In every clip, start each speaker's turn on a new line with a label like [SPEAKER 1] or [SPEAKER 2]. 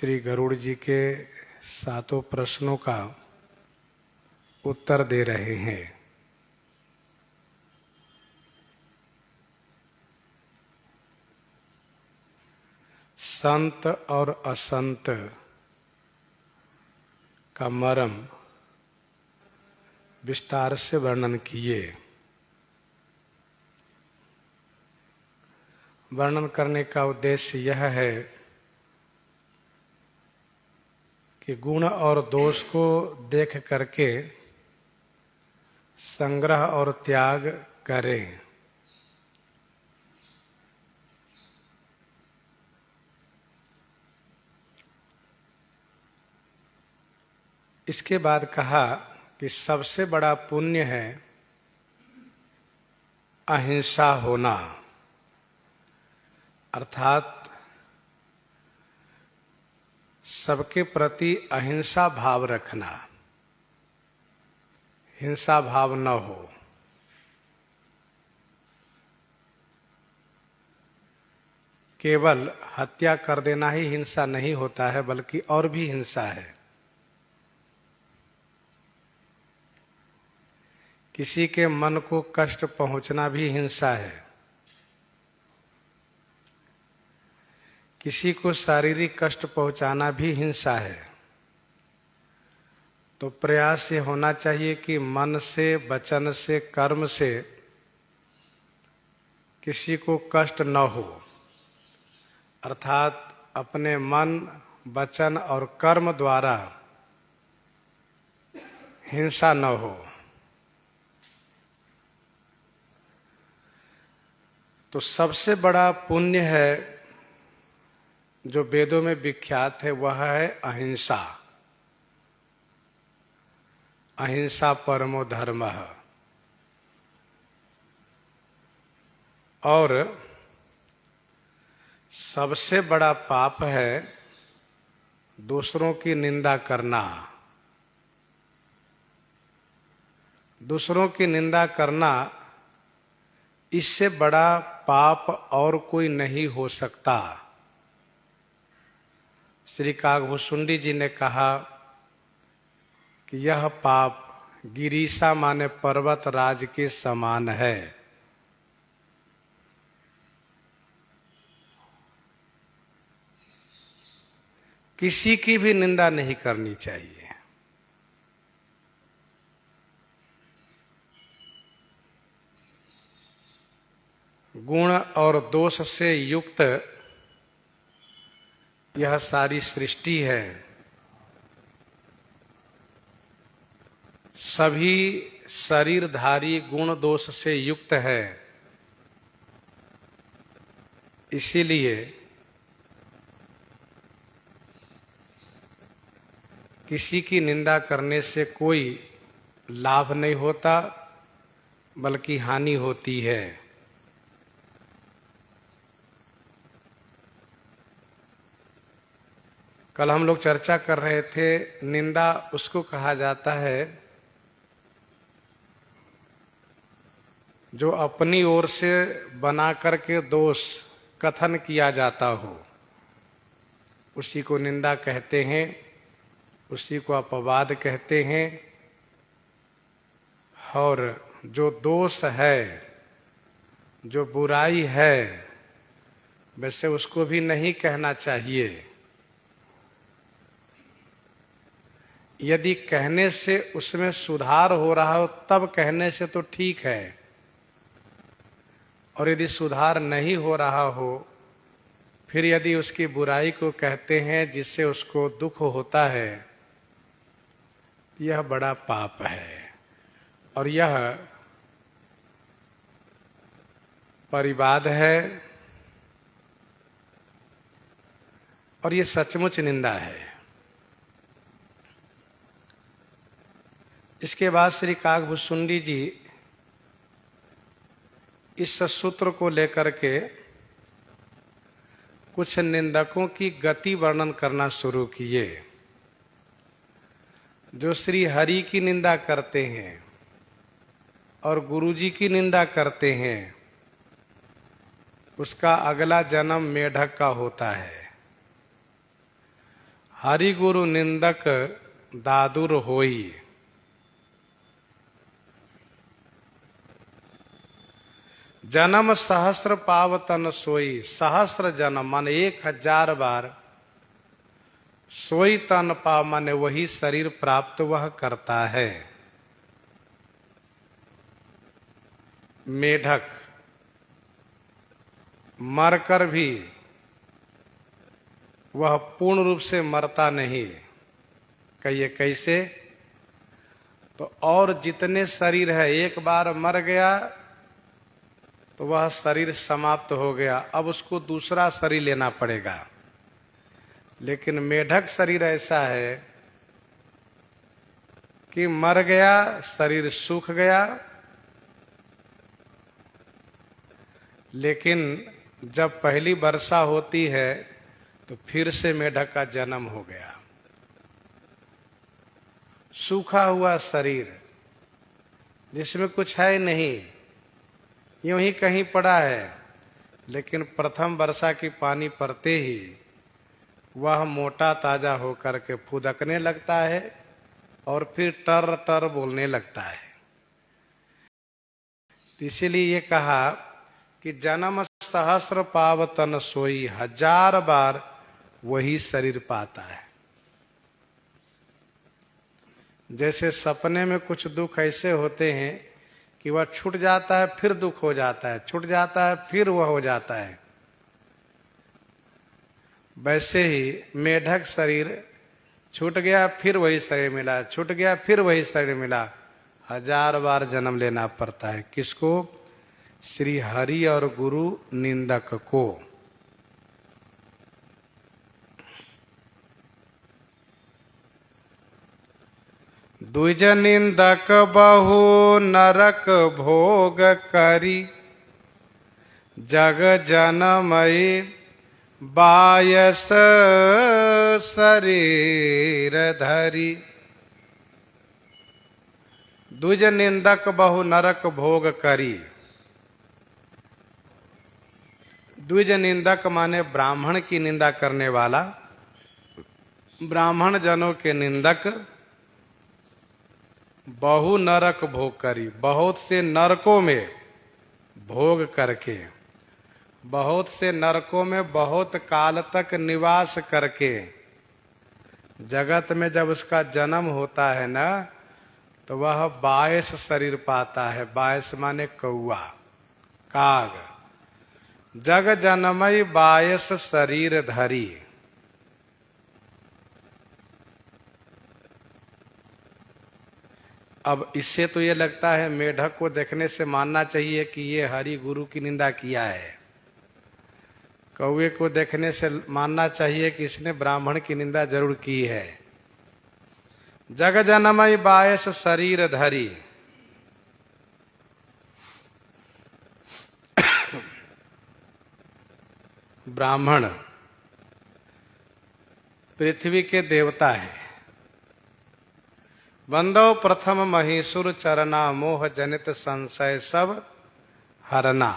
[SPEAKER 1] श्री गरुड़ जी के 7 प्रश्नों का उत्तर दे रहे हैं। संत और असंत का मर्म विस्तार से वर्णन किए। वर्णन करने का उद्देश्य यह है कि गुण और दोष को देख करके संग्रह और त्याग करें। इसके बाद कहा कि सबसे बड़ा पुण्य है अहिंसा होना, अर्थात सबके प्रति अहिंसा भाव रखना, हिंसा भाव न हो। केवल हत्या कर देना ही हिंसा नहीं होता है, बल्कि और भी हिंसा है। किसी के मन को कष्ट पहुंचना भी हिंसा है। किसी को शारीरिक कष्ट पहुंचाना भी हिंसा है। तो प्रयास ये होना चाहिए कि मन से, वचन से, कर्म से किसी को कष्ट न हो, अर्थात अपने मन, वचन और कर्म द्वारा हिंसा न हो। तो सबसे बड़ा पुण्य है जो वेदों में विख्यात है, वह है अहिंसा। अहिंसा परमो धर्मः। और सबसे बड़ा पाप है दूसरों की निंदा करना। दूसरों की निंदा करना, इससे बड़ा पाप और कोई नहीं हो सकता। श्री काकभूषुंडी जी ने कहा कि यह पाप गिरीशा माने पर्वत राज के समान है। किसी की भी निंदा नहीं करनी चाहिए। गुण और दोष से युक्त यह सारी सृष्टि है। सभी शरीरधारी गुण दोष से युक्त है। इसीलिए किसी की निंदा करने से कोई लाभ नहीं होता, बल्कि हानि होती है। कल हम लोग चर्चा कर रहे थे, निंदा उसको कहा जाता है जो अपनी ओर से बना करके दोष कथन किया जाता हो, उसी को निंदा कहते हैं, उसी को अपवाद कहते हैं। और जो दोष है, जो बुराई है, वैसे उसको भी नहीं कहना चाहिए। यदि कहने से उसमें सुधार हो रहा हो तब कहने से तो ठीक है, और यदि सुधार नहीं हो रहा हो, फिर यदि उसकी बुराई को कहते हैं जिससे उसको दुख होता है, यह बड़ा पाप है। और यह परिवाद है, और यह सचमुच निंदा है। इसके बाद श्री काकभूषुंडी जी इस सूत्र को लेकर के कुछ निंदकों की गति वर्णन करना शुरू किए। जो श्री हरि की निंदा करते हैं और गुरु जी की निंदा करते हैं, उसका अगला जन्म मेढक का होता है। हरि गुरु निंदक दादुर होई। जन्म सहस्र पावतन सोई। सहस्र जन्म माने 1000 बार सोई तन पाव माने वही शरीर प्राप्त वह करता है। मेढक मरकर भी वह पूर्ण रूप से मरता नहीं। कहिए कैसे? तो और जितने शरीर है, एक बार मर गया तो वह शरीर समाप्त हो गया, अब उसको दूसरा शरीर लेना पड़ेगा। लेकिन मेढक शरीर ऐसा है कि मर गया, शरीर सूख गया, लेकिन जब पहली वर्षा होती है तो फिर से मेढक का जन्म हो गया। सूखा हुआ शरीर जिसमें कुछ है नहीं, यूं ही कहीं पड़ा है, लेकिन प्रथम वर्षा की पानी पड़ते ही वह मोटा ताजा होकर के फुदकने लगता है और फिर टर टर बोलने लगता है। इसीलिए ये कहा कि जन्म सहस्र पावतन सोई। 1000 बार वही शरीर पाता है। जैसे सपने में कुछ दुख ऐसे होते हैं कि वह छूट जाता है फिर दुख हो जाता है, छूट जाता है फिर वह हो जाता है। वैसे ही मेढक शरीर छूट गया फिर वही शरीर मिला, छूट गया फिर वही शरीर मिला। 1000 बार जन्म लेना पड़ता है। किसको? श्री हरि और गुरु निंदक को। द्विज निंदक बहु नरक भोग करी। जग जनमयी बायस शरीर धरी। द्विज निंदक बहु नरक भोग करी। द्विज निंदक माने ब्राह्मण की निंदा करने वाला, ब्राह्मण जनों के निंदक। बहु नरक भोग करी, बहुत से नरकों में भोग करके, बहुत से नरकों में बहुत काल तक निवास करके, जगत में जब उसका जन्म होता है ना, तो वह 22 शरीर पाता है। 22 माने कौआ, काग। जग जनमय 22 शरीर धरी। अब इससे तो ये लगता है मेढक को देखने से मानना चाहिए कि ये हरि गुरु की निंदा किया है। कौवे को देखने से मानना चाहिए कि इसने ब्राह्मण की निंदा जरूर की है। जग जनमय 22 शरीर धरी। ब्राह्मण पृथ्वी के देवता है। बंदो प्रथम महीसुर चरना। मोह जनित संशय सब हरना।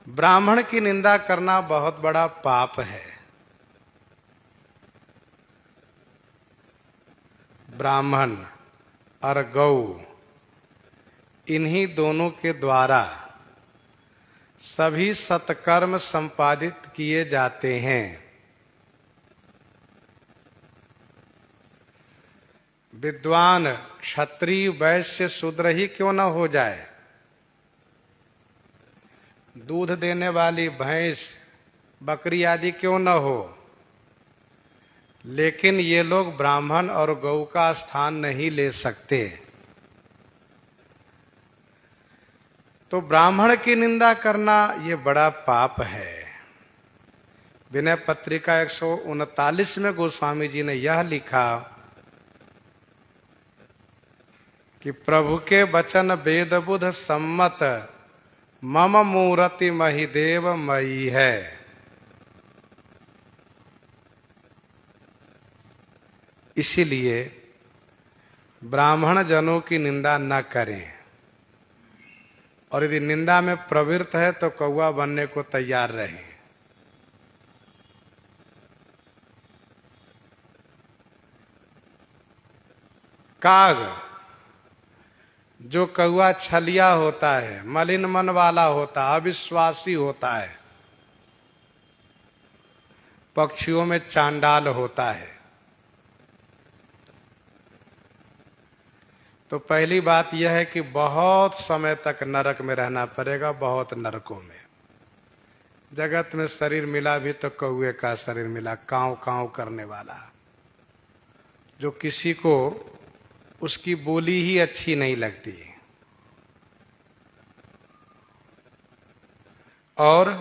[SPEAKER 1] ब्राह्मण की निंदा करना बहुत बड़ा पाप है। ब्राह्मण और गौ, इन्हीं दोनों के द्वारा सभी सत्कर्म संपादित किए जाते हैं। विद्वान क्षत्रिय वैश्य शूद्र ही क्यों न हो जाए, दूध देने वाली भैंस बकरी आदि क्यों न हो, लेकिन ये लोग ब्राह्मण और गौ का स्थान नहीं ले सकते। तो ब्राह्मण की निंदा करना ये बड़ा पाप है। विनय पत्रिका 139 में गोस्वामी जी ने यह लिखा कि प्रभु के वचन वेद बुध सम्मत मम मूर्ति महिदेव मई है। इसीलिए ब्राह्मण जनों की निंदा न करें, और यदि निंदा में प्रवृत्त है तो कौवा बनने को तैयार रहें। काग, जो कौआ छलिया होता है, मलिन मन वाला होता है, अविश्वासी होता है, पक्षियों में चांडाल होता है। तो पहली बात यह है कि बहुत समय तक नरक में रहना पड़ेगा, बहुत नरकों में। जगत में शरीर मिला भी तो कौए का शरीर मिला, कांव कांव करने वाला, जो किसी को उसकी बोली ही अच्छी नहीं लगती। और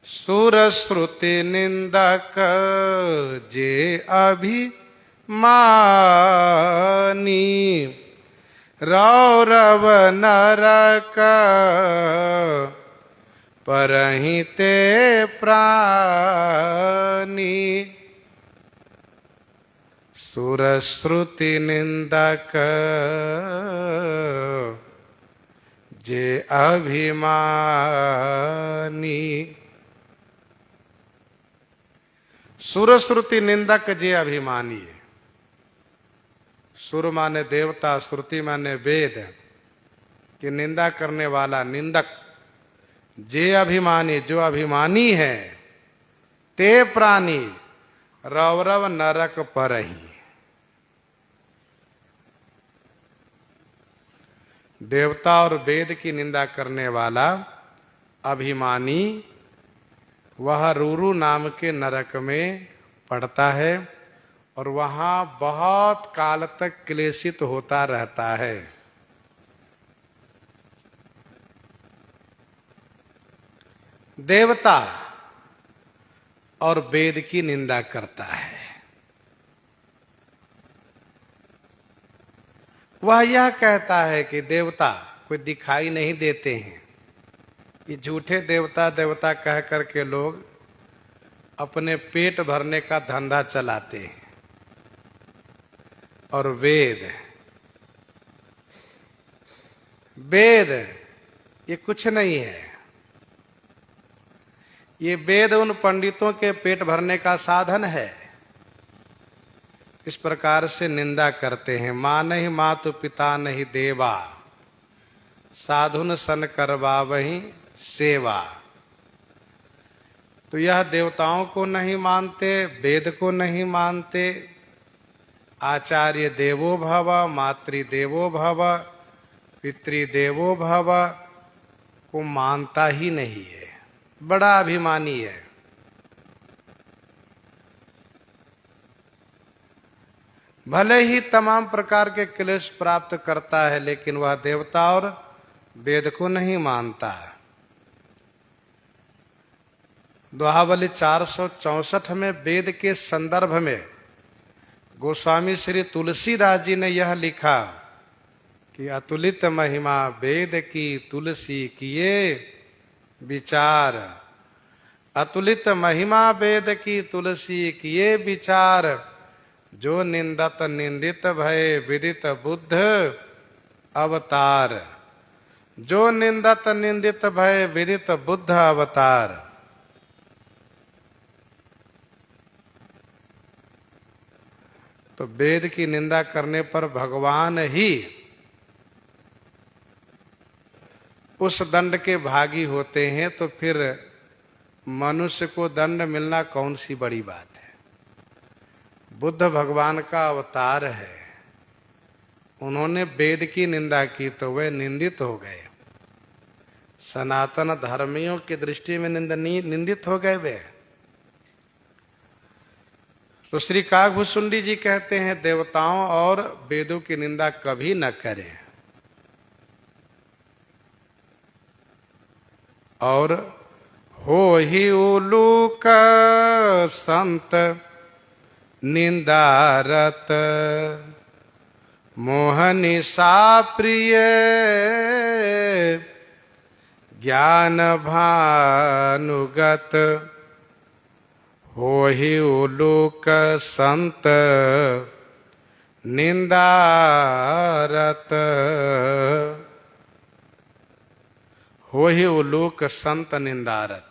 [SPEAKER 1] सुर श्रुति निंदक जे अभिमानी, रौरव नरक परहिते प्राणी। सुर श्रुति निंदक जे अभिमानी, सुर श्रुति निंदक जे अभिमानी। सुर माने देवता, श्रुति माने वेद की निंदा करने वाला निंदक। जे अभिमानी, जो अभिमानी है, ते प्राणी रौरव नरक परहि। देवता और वेद की निंदा करने वाला अभिमानी, वह रूरु नाम के नरक में पड़ता है और वहां बहुत काल तक क्लेशित होता रहता है। देवता और वेद की निंदा करता है, वह यह कहता है कि देवता कोई दिखाई नहीं देते हैं। ये झूठे देवता देवता कह करके लोग अपने पेट भरने का धंधा चलाते हैं। और वेद, वेद ये कुछ नहीं है। ये वेद उन पंडितों के पेट भरने का साधन है। इस प्रकार से निंदा करते हैं। माँ नहीं मातु पिता नहीं देवा, साधुन सन करवा वही सेवा। तो यह देवताओं को नहीं मानते, वेद को नहीं मानते, आचार्य देवो भव, मातृदेवो भव, पितृदेवो भव को मानता ही नहीं है। बड़ा अभिमानी है। भले ही तमाम प्रकार के क्लेश प्राप्त करता है, लेकिन वह देवता और वेद को नहीं मानता। दोहावली 464 में वेद के संदर्भ में गोस्वामी श्री तुलसीदास जी ने यह लिखा कि अतुलित महिमा वेद की तुलसी किए विचार। अतुलित महिमा वेद की तुलसी किए विचार, जो निंदत निंदित भय विदित बुद्ध अवतार। जो निंदत निंदित भय विदित बुद्ध अवतार। तो वेद की निंदा करने पर भगवान ही उस दंड के भागी होते हैं, तो फिर मनुष्य को दंड मिलना कौन सी बड़ी बात है। बुद्ध भगवान का अवतार है, उन्होंने वेद की निंदा की तो वे निंदित हो गए। सनातन धर्मियों की दृष्टि में निंदित हो गए वे। तो श्री काकभूषुंडी जी कहते हैं देवताओं और वेदों की निंदा कभी न करें। और हो ही उलूक संत निंदारत, मोहनी सा प्रिय ज्ञान भानुगत। हो ही उलूक संत निंदारत। हो ही उलूक संत निंदारत।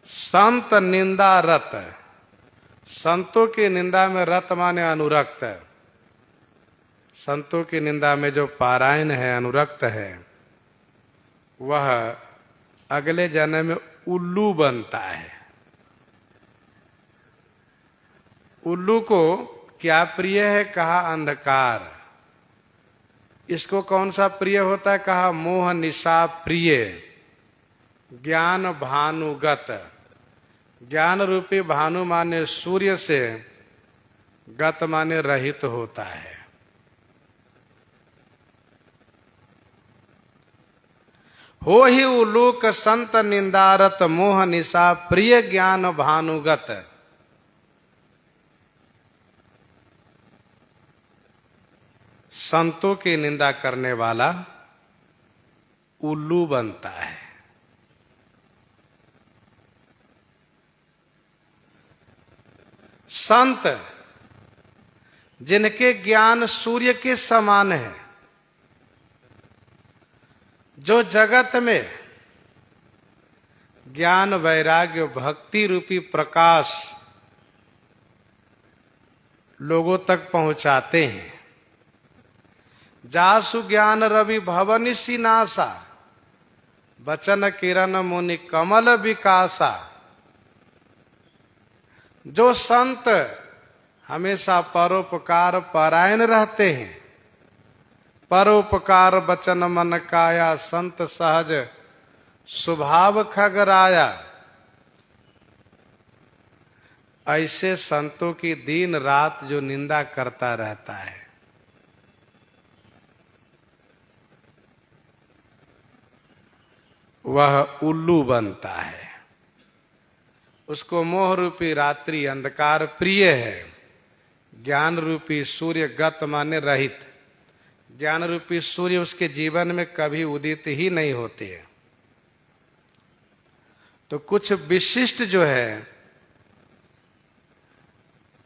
[SPEAKER 1] संत निंदारत, संतों की निंदा में रत माने अनुरक्त। संतों की निंदा में जो पारायण है, अनुरक्त है, वह अगले जन्म में उल्लू बनता है। उल्लू को क्या प्रिय है? कहा अंधकार। इसको कौन सा प्रिय होता है? कहा मोह निशा प्रिय, ज्ञान भानुगत। ज्ञान रूपी भानु माने सूर्य से, गत माने रहित होता है। हो ही उलूक संत निंदारत, मोह निशा प्रिय ज्ञान भानुगत। संतों की निंदा करने वाला उल्लू बनता है। संत जिनके ज्ञान सूर्य के समान है, जो जगत में ज्ञान वैराग्य भक्ति रूपी प्रकाश लोगों तक पहुंचाते हैं। जासु ज्ञान रवि भवनिसी नासा, बचन किरण मुनि कमल विकासा। जो संत हमेशा परोपकार परायण रहते हैं, परोपकार बचन मन काया, संत सहज स्वभाव खगराया। ऐसे संतों की दिन रात जो निंदा करता रहता है, वह उल्लू बनता है। उसको मोह रूपी रात्रि अंधकार प्रिय है। ज्ञान रूपी सूर्य गत माने रहित। ज्ञान रूपी सूर्य उसके जीवन में कभी उदित ही नहीं होते हैं। तो कुछ विशिष्ट जो है,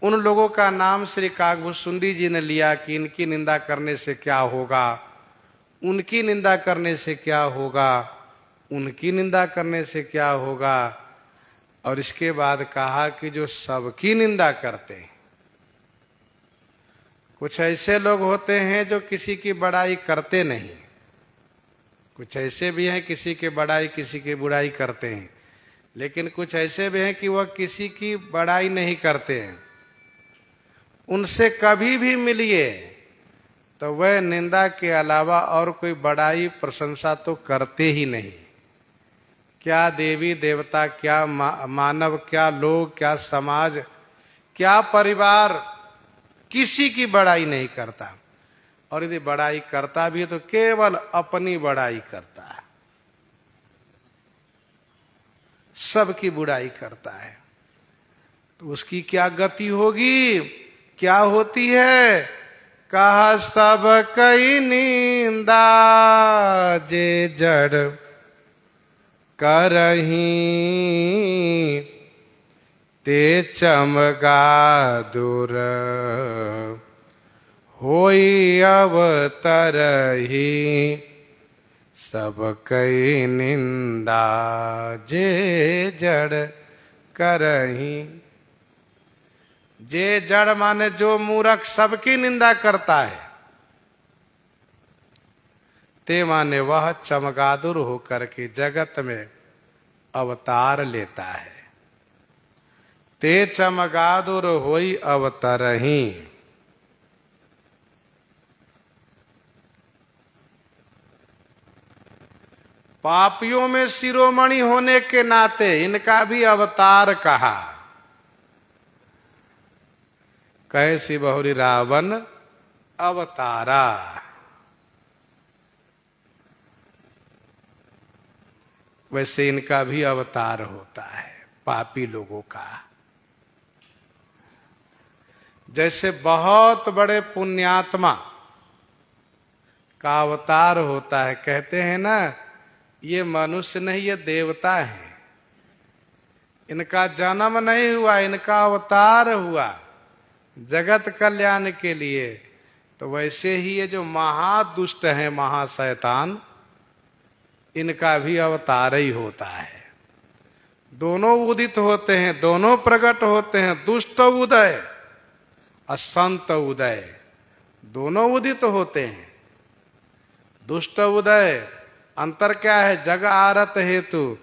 [SPEAKER 1] उन लोगों का नाम श्री काकभूषुंडी जी ने लिया कि इनकी निंदा करने से क्या होगा, उनकी निंदा करने से क्या होगा, उनकी निंदा करने से क्या होगा। और इसके बाद कहा कि जो सबकी निंदा करते हैं। कुछ ऐसे लोग होते हैं जो किसी की बड़ाई करते नहीं। कुछ ऐसे भी हैं किसी की बड़ाई किसी की बुराई करते हैं, लेकिन कुछ ऐसे भी हैं कि वह किसी की बड़ाई नहीं करते हैं। उनसे कभी भी मिलिए तो वह निंदा के अलावा और कोई बड़ाई प्रशंसा तो करते ही नहीं। क्या देवी देवता, क्या मानव, क्या लोग, क्या समाज, क्या परिवार, किसी की बड़ाई नहीं करता। और यदि बड़ाई करता भी है तो केवल अपनी बड़ाई करता है, सबकी बुराई करता है। तो उसकी क्या गति होगी, क्या होती है? कहा सब कई निंदा जे जड़ करही, ते चमगादुर होई अवतरही। सब कई निंदा जे जड़ करही। जे जड़ माने जो मूर्ख सबकी निंदा करता है, ते माने वह चमगादुर होकर के जगत में अवतार लेता है। ते चमगादुर होई अवतरही। पापियों में शिरोमणि होने के नाते इनका भी अवतार कहा। कैसी बहुरी रावण अवतारा। वैसे इनका भी अवतार होता है पापी लोगों का। जैसे बहुत बड़े पुण्यात्मा का अवतार होता है, कहते हैं ना, ये मनुष्य नहीं ये देवता है, इनका जन्म नहीं हुआ, इनका अवतार हुआ जगत कल्याण के लिए। तो वैसे ही ये जो महादुष्ट है, महाशैतान, इनका भी अवतार ही होता है। दोनों उदित होते हैं, दोनों प्रकट होते हैं। दुष्ट उदय और संत उदय दोनों उदित होते हैं। दुष्ट उदय अंतर क्या है? जग आरत हेतु,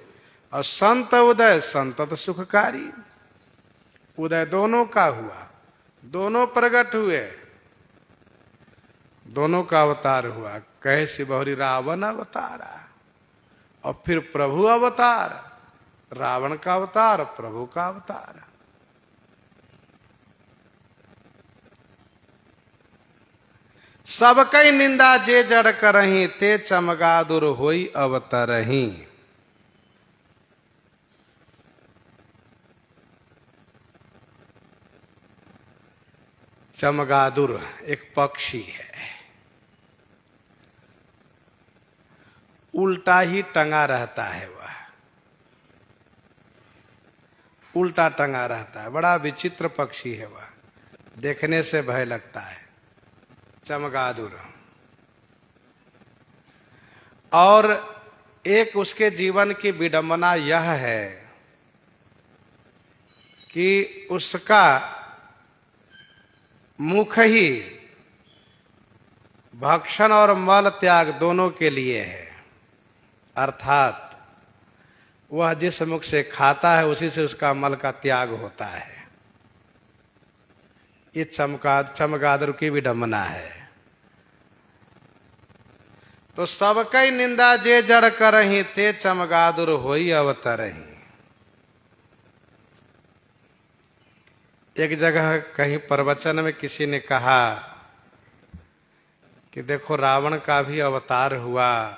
[SPEAKER 1] और संत उदय संतत सुखकारी। उदय दोनों का हुआ, दोनों प्रकट हुए, दोनों का अवतार हुआ। कहे शिवहरि रावण अवतारा, और फिर प्रभु अवतार। रावण का अवतार, प्रभु का अवतार। सब कई निंदा जे जड़ करही, ते चमगादुर होई अवतरही। चमगादुर एक पक्षी है, उल्टा ही टंगा रहता है। वह उल्टा टंगा रहता है, बड़ा विचित्र पक्षी है वह, देखने से भय लगता है। चमगादुर। और एक उसके जीवन की विडंबना यह है कि उसका मुख ही भक्षण और मल त्याग दोनों के लिए है। अर्थात वह जिस मुख से खाता है उसी से उसका मल का त्याग होता है। ये चमगादुर की विडंबना है। तो सबकई निंदा जे जड़ करही, ते चमगादुर होई अवतरही। एक जगह कहीं प्रवचन में किसी ने कहा कि देखो रावण का भी अवतार हुआ,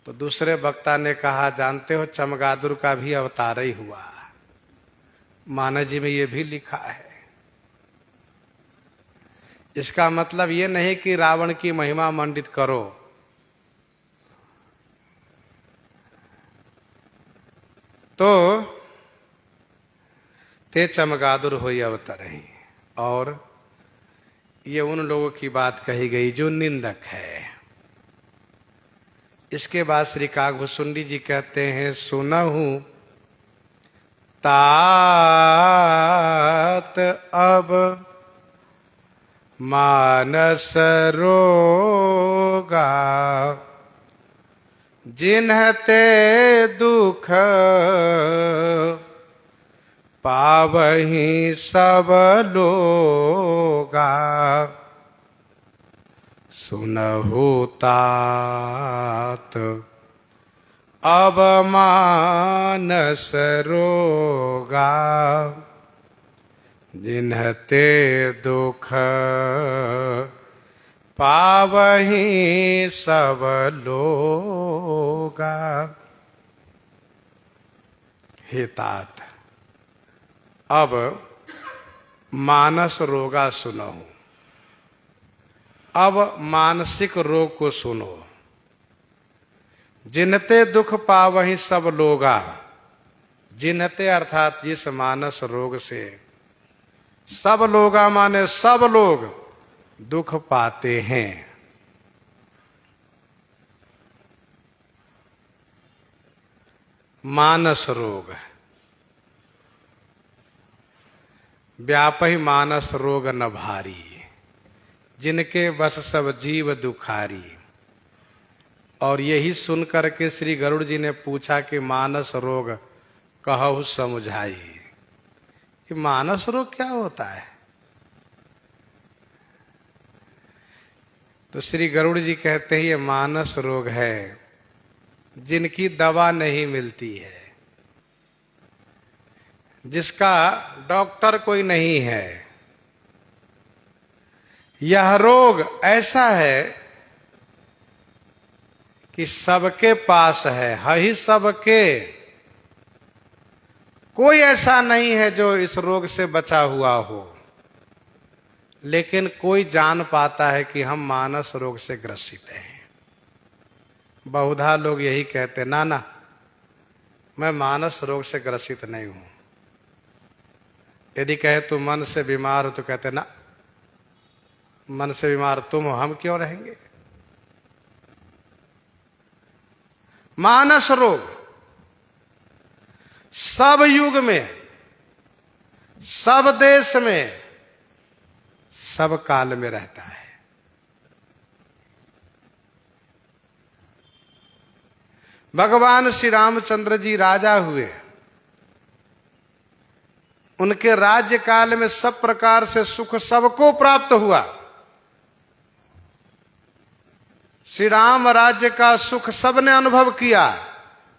[SPEAKER 1] तो दूसरे वक्ता ने कहा जानते हो चमगादुर का भी अवतार ही हुआ। मानव जी में ये भी लिखा है। इसका मतलब ये नहीं कि रावण की महिमा मंडित करो, तो ते चमगादुर होई अवतरही। और ये उन लोगों की बात कही गई जो निंदक है। इसके बाद श्री काकभूषुंडी जी कहते हैं, सुनहु तात अब मानस रोगा, जिन्हते दुख पावही सब लोगा। सुनहु तात अब मानस रोगा, जिन्हते दुख पावही सब लोगा। हे तात, अब मानस रोगा सुनहु। अब मानसिक रोग को सुनो। जिनते दुख पावही सब लोगा। जिनते अर्थात जिस मानस रोग से सब लोगा माने सब लोग दुख पाते हैं। मानस रोग व्यापही मानस रोग न भारी, जिनके बस सब जीव दुखारी। और यही सुन करके श्री गरुड़ जी ने पूछा कि मानस रोग कहु समुझाई। कि मानस रोग क्या होता है? तो श्री गरुड़ जी कहते हैं ये मानस रोग है जिनकी दवा नहीं मिलती है, जिसका डॉक्टर कोई नहीं है। यह रोग ऐसा है कि सबके पास है ही सबके। कोई ऐसा नहीं है जो इस रोग से बचा हुआ हो, लेकिन कोई जान पाता है कि हम मानस रोग से ग्रसित हैं। बहुधा लोग यही कहते ना ना मैं मानस रोग से ग्रसित नहीं हूं। यदि कहे तू मन से बीमार हो तो कहते ना मन से बीमार तुम हो, हम क्यों रहेंगे। मानस रोग सब युग में, सब देश में, सब काल में रहता है। भगवान श्री रामचंद्र जी राजा हुए, उनके राज्य काल में सब प्रकार से सुख सबको प्राप्त हुआ। श्री राम राज्य का सुख सबने अनुभव किया,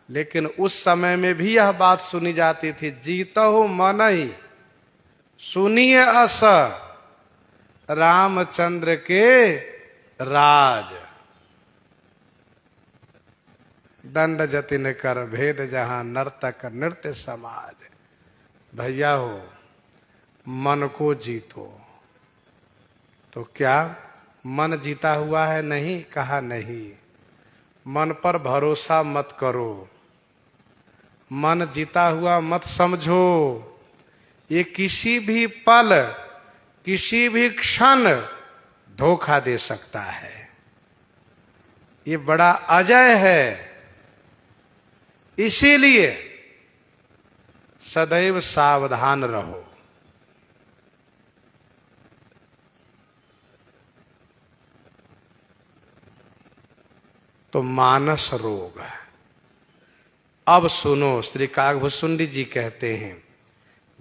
[SPEAKER 1] लेकिन उस समय में भी यह बात सुनी जाती थी, जीतहु मनहि सुनिए अस रामचंद्र के राज। दंड जतिन कर भेद जहां नर्तक नृत्य समाज। भैया हो, मन को जीतो। तो क्या मन जीता हुआ है? नहीं, कहा नहीं। मन पर भरोसा मत करो, मन जीता हुआ मत समझो। ये किसी भी पल, किसी भी क्षण धोखा दे सकता है। ये बड़ा अजय है। इसीलिए सदैव सावधान रहो। तो मानस रोग। अब सुनो, श्री काकभूषुंडी जी कहते हैं,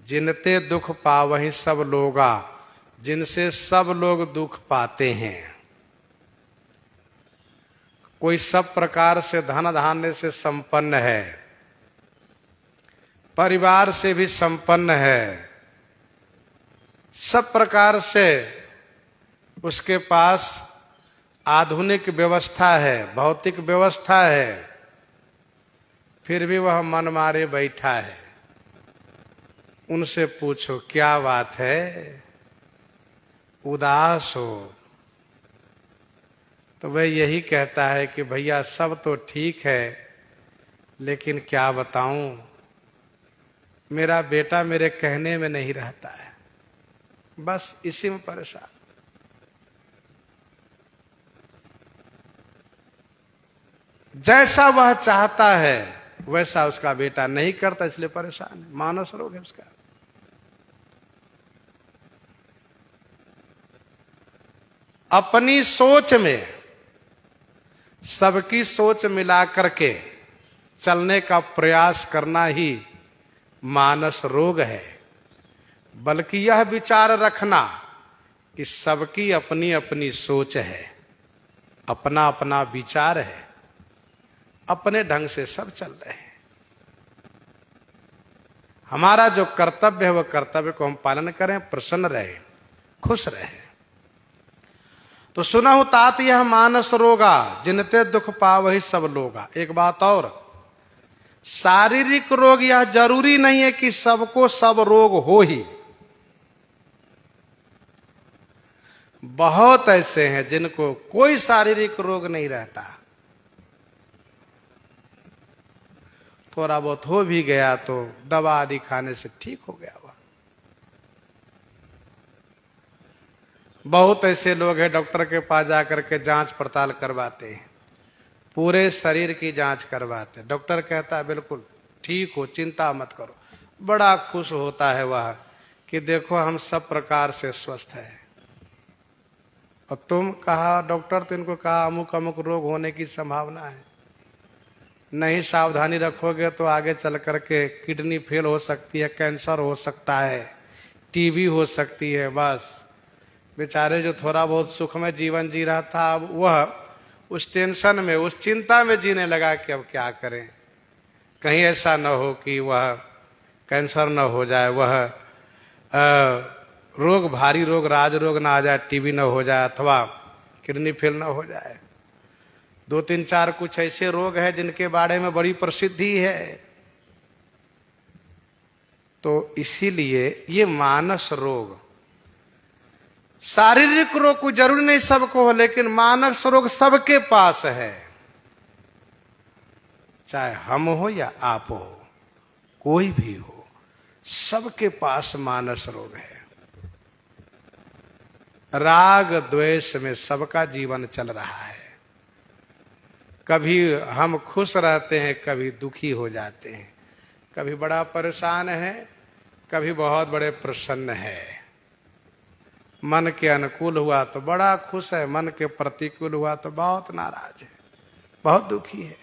[SPEAKER 1] जिनते दुख पावहि सब लोगा, जिनसे सब लोग दुख पाते हैं। कोई सब प्रकार से धन धान्य से संपन्न है, परिवार से भी संपन्न है, सब प्रकार से उसके पास आधुनिक व्यवस्था है, भौतिक व्यवस्था है, फिर भी वह मन मारे बैठा है। उनसे पूछो क्या बात है, उदास हो? तो वह यही कहता है कि भैया सब तो ठीक है, लेकिन क्या बताऊं, मेरा बेटा मेरे कहने में नहीं रहता है, बस इसी में परेशान। जैसा वह चाहता है वैसा उसका बेटा नहीं करता, इसलिए परेशान है। मानस रोग है उसका। अपनी सोच में सबकी सोच मिला करके चलने का प्रयास करना ही मानस रोग है। बल्कि यह विचार रखना कि सबकी अपनी अपनी सोच है, अपना अपना विचार है, अपने ढंग से सब चल रहे हैं। हमारा जो कर्तव्य है वह कर्तव्य को हम पालन करें, प्रसन्न रहे, खुश रहे। तो सुनहु तात यह मानस रोगा, जिनते दुख पावहि सब लोगा। एक बात और, शारीरिक रोग यह जरूरी नहीं है कि सबको सब रोग हो ही। बहुत ऐसे हैं जिनको कोई शारीरिक रोग नहीं रहता, थोड़ा बहुत हो भी गया तो दवा आदि खाने से ठीक हो गया। वह बहुत ऐसे लोग हैं डॉक्टर के पास जाकर के जांच पड़ताल करवाते हैं, पूरे शरीर की जांच करवाते हैं। डॉक्टर कहता है बिल्कुल ठीक हो, चिंता मत करो। बड़ा खुश होता है वह कि देखो हम सब प्रकार से स्वस्थ है। और तुम कहा, डॉक्टर तो इनको कहा अमुक अमुक रोग होने की संभावना है, नहीं सावधानी रखोगे तो आगे चल करके किडनी फेल हो सकती है, कैंसर हो सकता है, टीबी हो सकती है। बस बेचारे जो थोड़ा बहुत सुख में जीवन जी रहा था, अब वह उस टेंशन में, उस चिंता में जीने लगा कि अब क्या करें, कहीं ऐसा न हो कि वह कैंसर न हो जाए, वह रोग, भारी रोग, राज रोग ना आ जाए, टीबी न हो जाए, अथवा किडनी फेल न हो जाए। 2-3-4 कुछ ऐसे रोग हैं जिनके बारे में बड़ी प्रसिद्धि है। तो इसीलिए ये मानस रोग, शारीरिक रोग को जरूरी नहीं सबको हो, लेकिन मानस रोग सबके पास है, चाहे हम हो या आप हो, कोई भी हो, सबके पास मानस रोग है। राग द्वेष में सबका जीवन चल रहा है। कभी हम खुश रहते हैं, कभी दुखी हो जाते हैं, कभी बड़ा परेशान है, कभी बहुत बड़े प्रसन्न है। मन के अनुकूल हुआ तो बड़ा खुश है, मन के प्रतिकूल हुआ तो बहुत नाराज है, बहुत दुखी है।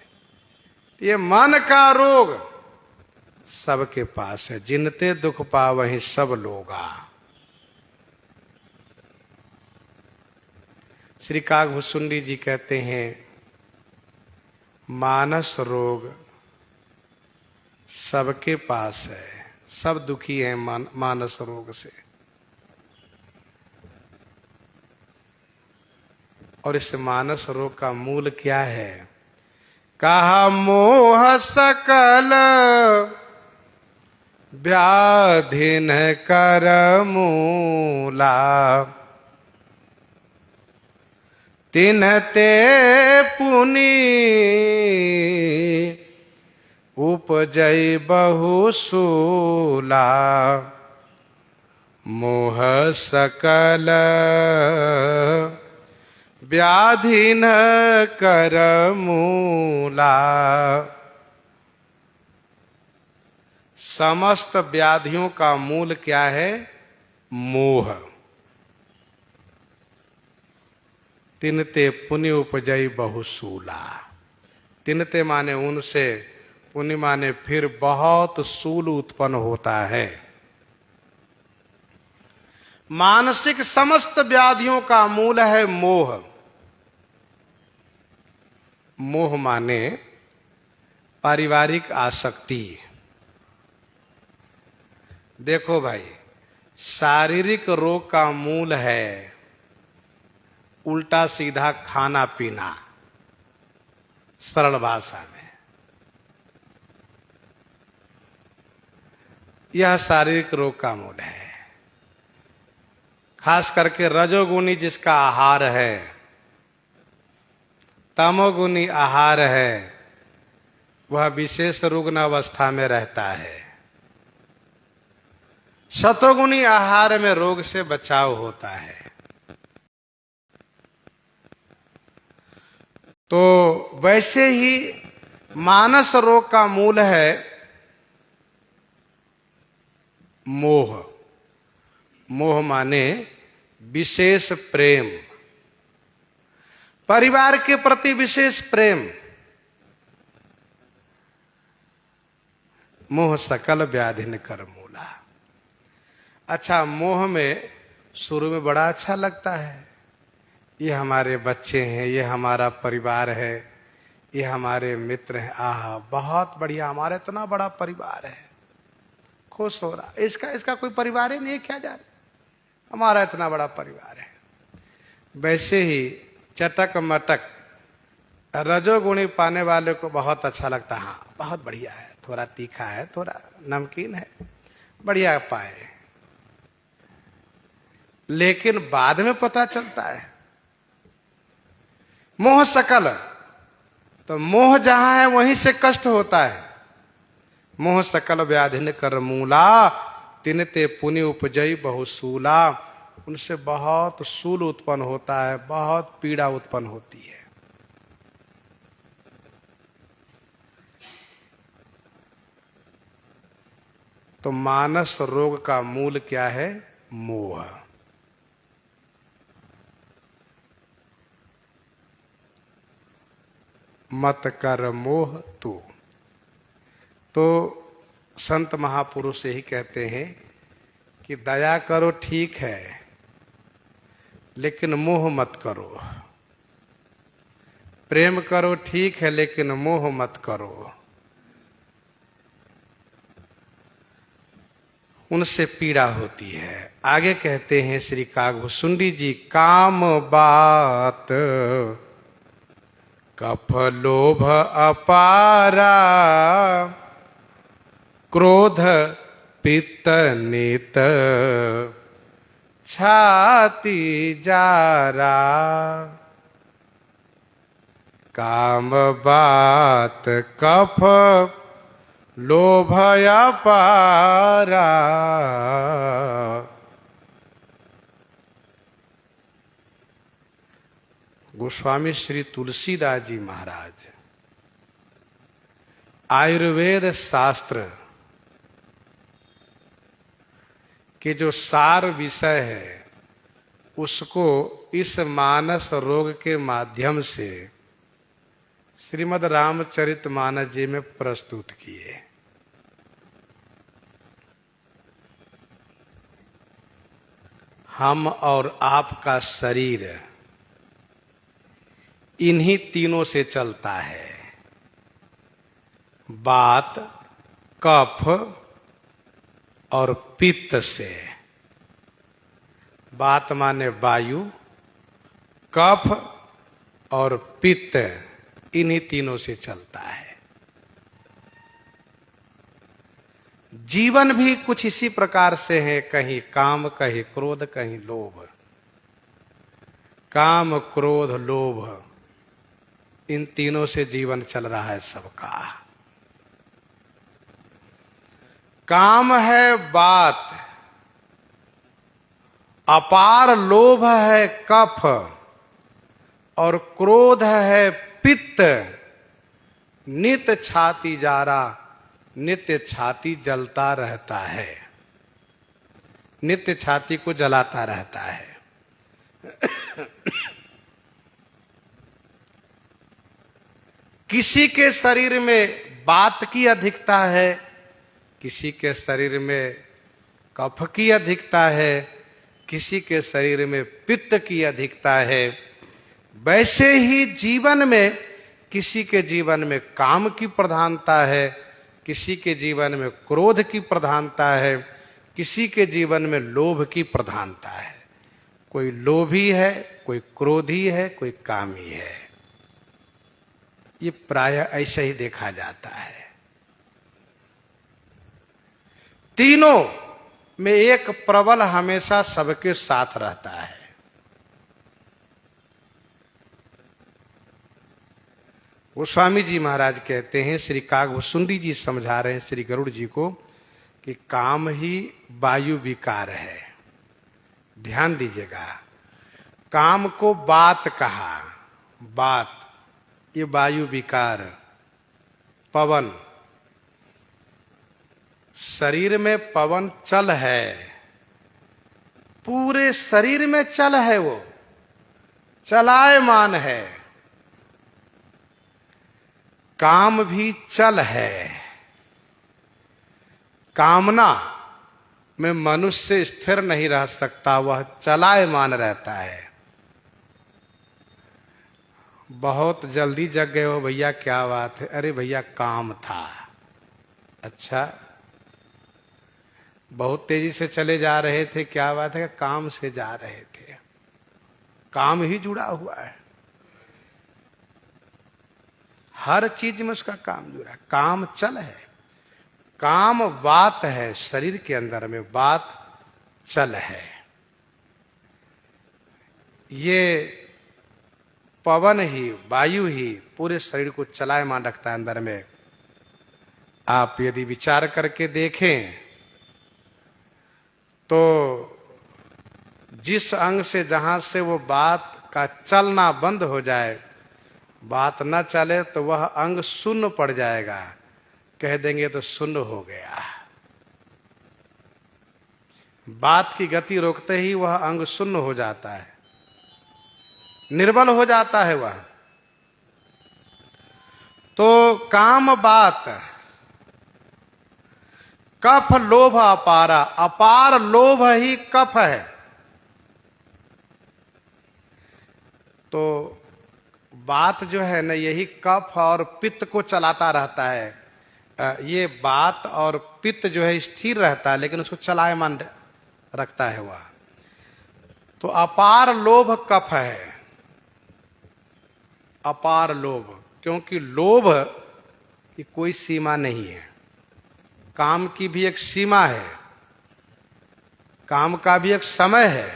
[SPEAKER 1] ये मन का रोग सबके पास है। जिनते दुख पावहीं सब लोगा। श्री काकभुसुंडी जी कहते हैं मानस रोग सबके पास है, सब दुखी हैं मानस रोग से। और इस मानस रोग का मूल क्या है? कहा मोह सकल व्याधिन कर मूला, तिन्हते पुनि उपजई बहुसूला। मोह सकल व्याधि न कर मूला। समस्त व्याधियों का मूल क्या है? मोह। तिनते पुण्य उपजई बहुसूला। तिनते माने उनसे, पुण्य माने फिर बहुत सूल उत्पन्न होता है। मानसिक समस्त व्याधियों का मूल है मोह। मोह माने पारिवारिक आसक्ति। देखो भाई, शारीरिक रोग का मूल है उल्टा सीधा खाना पीना, सरल भाषा में। यह शारीरिक रोग का मूल है। खास करके रजोगुणी जिसका आहार है, तमोगुणी आहार है, वह विशेष रुग्ण अवस्था में रहता है। सतोगुणी आहार में रोग से बचाव होता है। तो वैसे ही मानस रोग का मूल है मोह। मोह माने विशेष प्रेम, परिवार के प्रति विशेष प्रेम। मोह सकल व्याधि न कर मूला। अच्छा, मोह में शुरू में बड़ा अच्छा लगता है, ये हमारे बच्चे हैं, ये हमारा परिवार है, ये हमारे मित्र हैं, आहा बहुत बढ़िया, हमारा इतना बड़ा परिवार है, खुश हो रहा। इसका कोई परिवार ही नहीं, क्या जाने, हमारा इतना बड़ा परिवार है। वैसे ही चटक मटक रजोगुणी पाने वाले को बहुत अच्छा लगता है, हाँ बहुत बढ़िया है, थोड़ा तीखा है, थोड़ा नमकीन है, बढ़िया पाए। लेकिन बाद में पता चलता है मोह सकल, तो मोह जहां है वहीं से कष्ट होता है। मोह सकल व्याधिन कर मूला, तिनते पुनि उपजई बहुसूला। उनसे बहुत सूल उत्पन्न होता है, बहुत पीड़ा उत्पन्न होती है। तो मानस रोग का मूल क्या है? मोह। मत कर मोह तू। तो संत महापुरुष यही कहते हैं कि दया करो ठीक है, लेकिन मोह मत करो। प्रेम करो ठीक है, लेकिन मोह मत करो। उनसे पीड़ा होती है। आगे कहते हैं श्री काकभुसुंडी जी, काम बात कफ लोभ अपारा, क्रोध पित्त नित छाती जारा। काम बात कफ लोभ अपारा। गोस्वामी श्री तुलसीदास जी महाराज आयुर्वेद शास्त्र कि जो सार विषय है उसको इस मानस रोग के माध्यम से श्रीमद् रामचरितमानस जी में प्रस्तुत किए। हम और आपका शरीर इन्हीं तीनों से चलता है, वात, कफ और पित्त से। वात माने वायु, कफ और पित्त, इन्हीं तीनों से चलता है। जीवन भी कुछ इसी प्रकार से है, कहीं काम, कहीं क्रोध, कहीं लोभ। काम, क्रोध, लोभ, इन तीनों से जीवन चल रहा है सबका। काम है वात, अपार लोभ है कफ और क्रोध है पित्त। नित्य छाती जारा, नित्य छाती जलता रहता है, नित्य छाती को जलाता रहता है। किसी के शरीर में वात की अधिकता है, किसी के शरीर में कफ की अधिकता है, किसी के शरीर में पित्त की अधिकता है। वैसे ही जीवन में किसी के जीवन में काम की प्रधानता है, किसी के जीवन में क्रोध की प्रधानता है, किसी के जीवन में लोभ की प्रधानता है। कोई लोभी है, कोई क्रोधी है, कोई कामी है। ये प्रायः ऐसे ही देखा जाता है। तीनों में एक प्रबल हमेशा सबके साथ रहता है। वो स्वामी जी महाराज कहते हैं, श्री कागभूषुंडी जी समझा रहे हैं श्री गरुड़ जी को कि काम ही वायु विकार है। ध्यान दीजिएगा, काम को बात कहा, बात ये वायु विकार, पवन, शरीर में पवन चल है, पूरे शरीर में चल है, वो चलायमान है। काम भी चल है। कामना में मनुष्य स्थिर नहीं रह सकता, वह चलायमान रहता है। बहुत जल्दी जग गए हो भैया, क्या बात है? अरे भैया काम था। अच्छा, बहुत तेजी से चले जा रहे थे, क्या बात है? काम से जा रहे थे। काम ही जुड़ा हुआ है, हर चीज में उसका काम जुड़ा है। काम चल है, काम वात है, शरीर के अंदर में वात चल है। ये पवन ही, वायु ही पूरे शरीर को चलायमान रखता है अंदर में। आप यदि विचार करके देखें तो जिस अंग से, जहां से वो बात का चलना बंद हो जाए, बात न चले, तो वह अंग शून्य पड़ जाएगा। कह देंगे तो शून्य हो गया। बात की गति रोकते ही वह अंग शून्य हो जाता है, निर्बल हो जाता है वह। तो काम बात, कफ लोभ अपारा, अपार लोभ ही कफ है। तो बात जो है ना, यही कफ और पित्त को चलाता रहता है। ये बात और पित्त जो है स्थिर रहता है, लेकिन उसको चलायमान रखता है वह। तो अपार लोभ कफ है, अपार लोभ, क्योंकि लोभ की कोई सीमा नहीं है। काम की भी एक सीमा है, काम का भी एक समय है,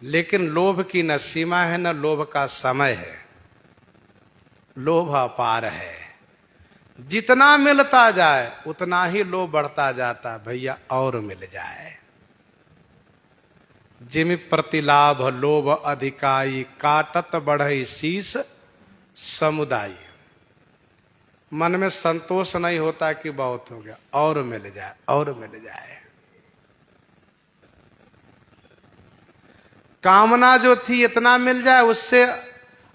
[SPEAKER 1] लेकिन लोभ की न सीमा है न लोभ का समय है। लोभ अपार है, जितना मिलता जाए उतना ही लोभ बढ़ता जाता। भैया और मिल जाए। जिमि प्रतिलाभ लोभ अधिकाई, काटत बढ़ई शीस समुदाय। मन में संतोष नहीं होता कि बहुत हो गया, और मिल जाए, और मिल जाए। कामना जो थी इतना मिल जाए, उससे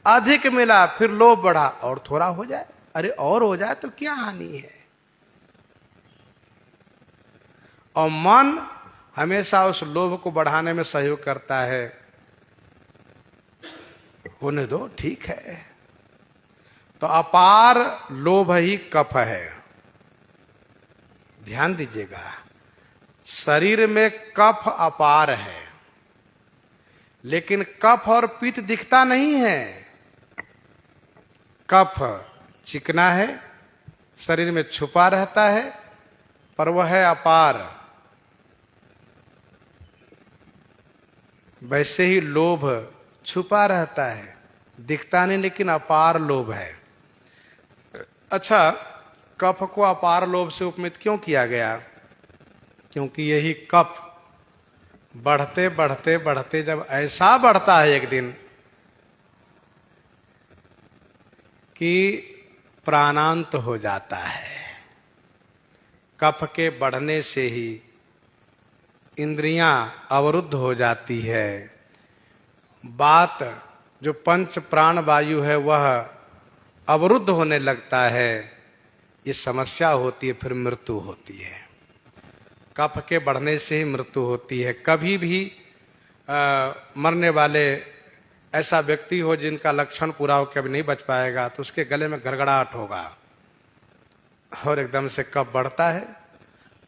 [SPEAKER 1] अधिक मिला, फिर लोभ बढ़ा, और थोड़ा हो जाए, अरे और हो जाए तो क्या हानि है। और मन हमेशा उस लोभ को बढ़ाने में सहयोग करता है, होने दो, ठीक है। तो अपार लोभ ही कफ है। ध्यान दीजिएगा, शरीर में कफ अपार है, लेकिन कफ और पित्त दिखता नहीं है। कफ चिकना है, शरीर में छुपा रहता है, पर वह है अपार। वैसे ही लोभ छुपा रहता है, दिखता नहीं, लेकिन अपार लोभ है। अच्छा, कफ को अपार लोभ से उपमित क्यों किया गया? क्योंकि यही कफ बढ़ते बढ़ते बढ़ते जब ऐसा बढ़ता है एक दिन कि प्राणांत हो जाता है। कफ के बढ़ने से ही इंद्रियां अवरुद्ध हो जाती है। बात जो पंच प्राण वायु है वह अवरुद्ध होने लगता है। ये समस्या होती है, फिर मृत्यु होती है। कफ के बढ़ने से ही मृत्यु होती है। कभी भी मरने वाले ऐसा व्यक्ति हो जिनका लक्षण पूरा हो, कभी नहीं बच पाएगा, तो उसके गले में गड़गड़ाहट होगा और एकदम से कफ बढ़ता है,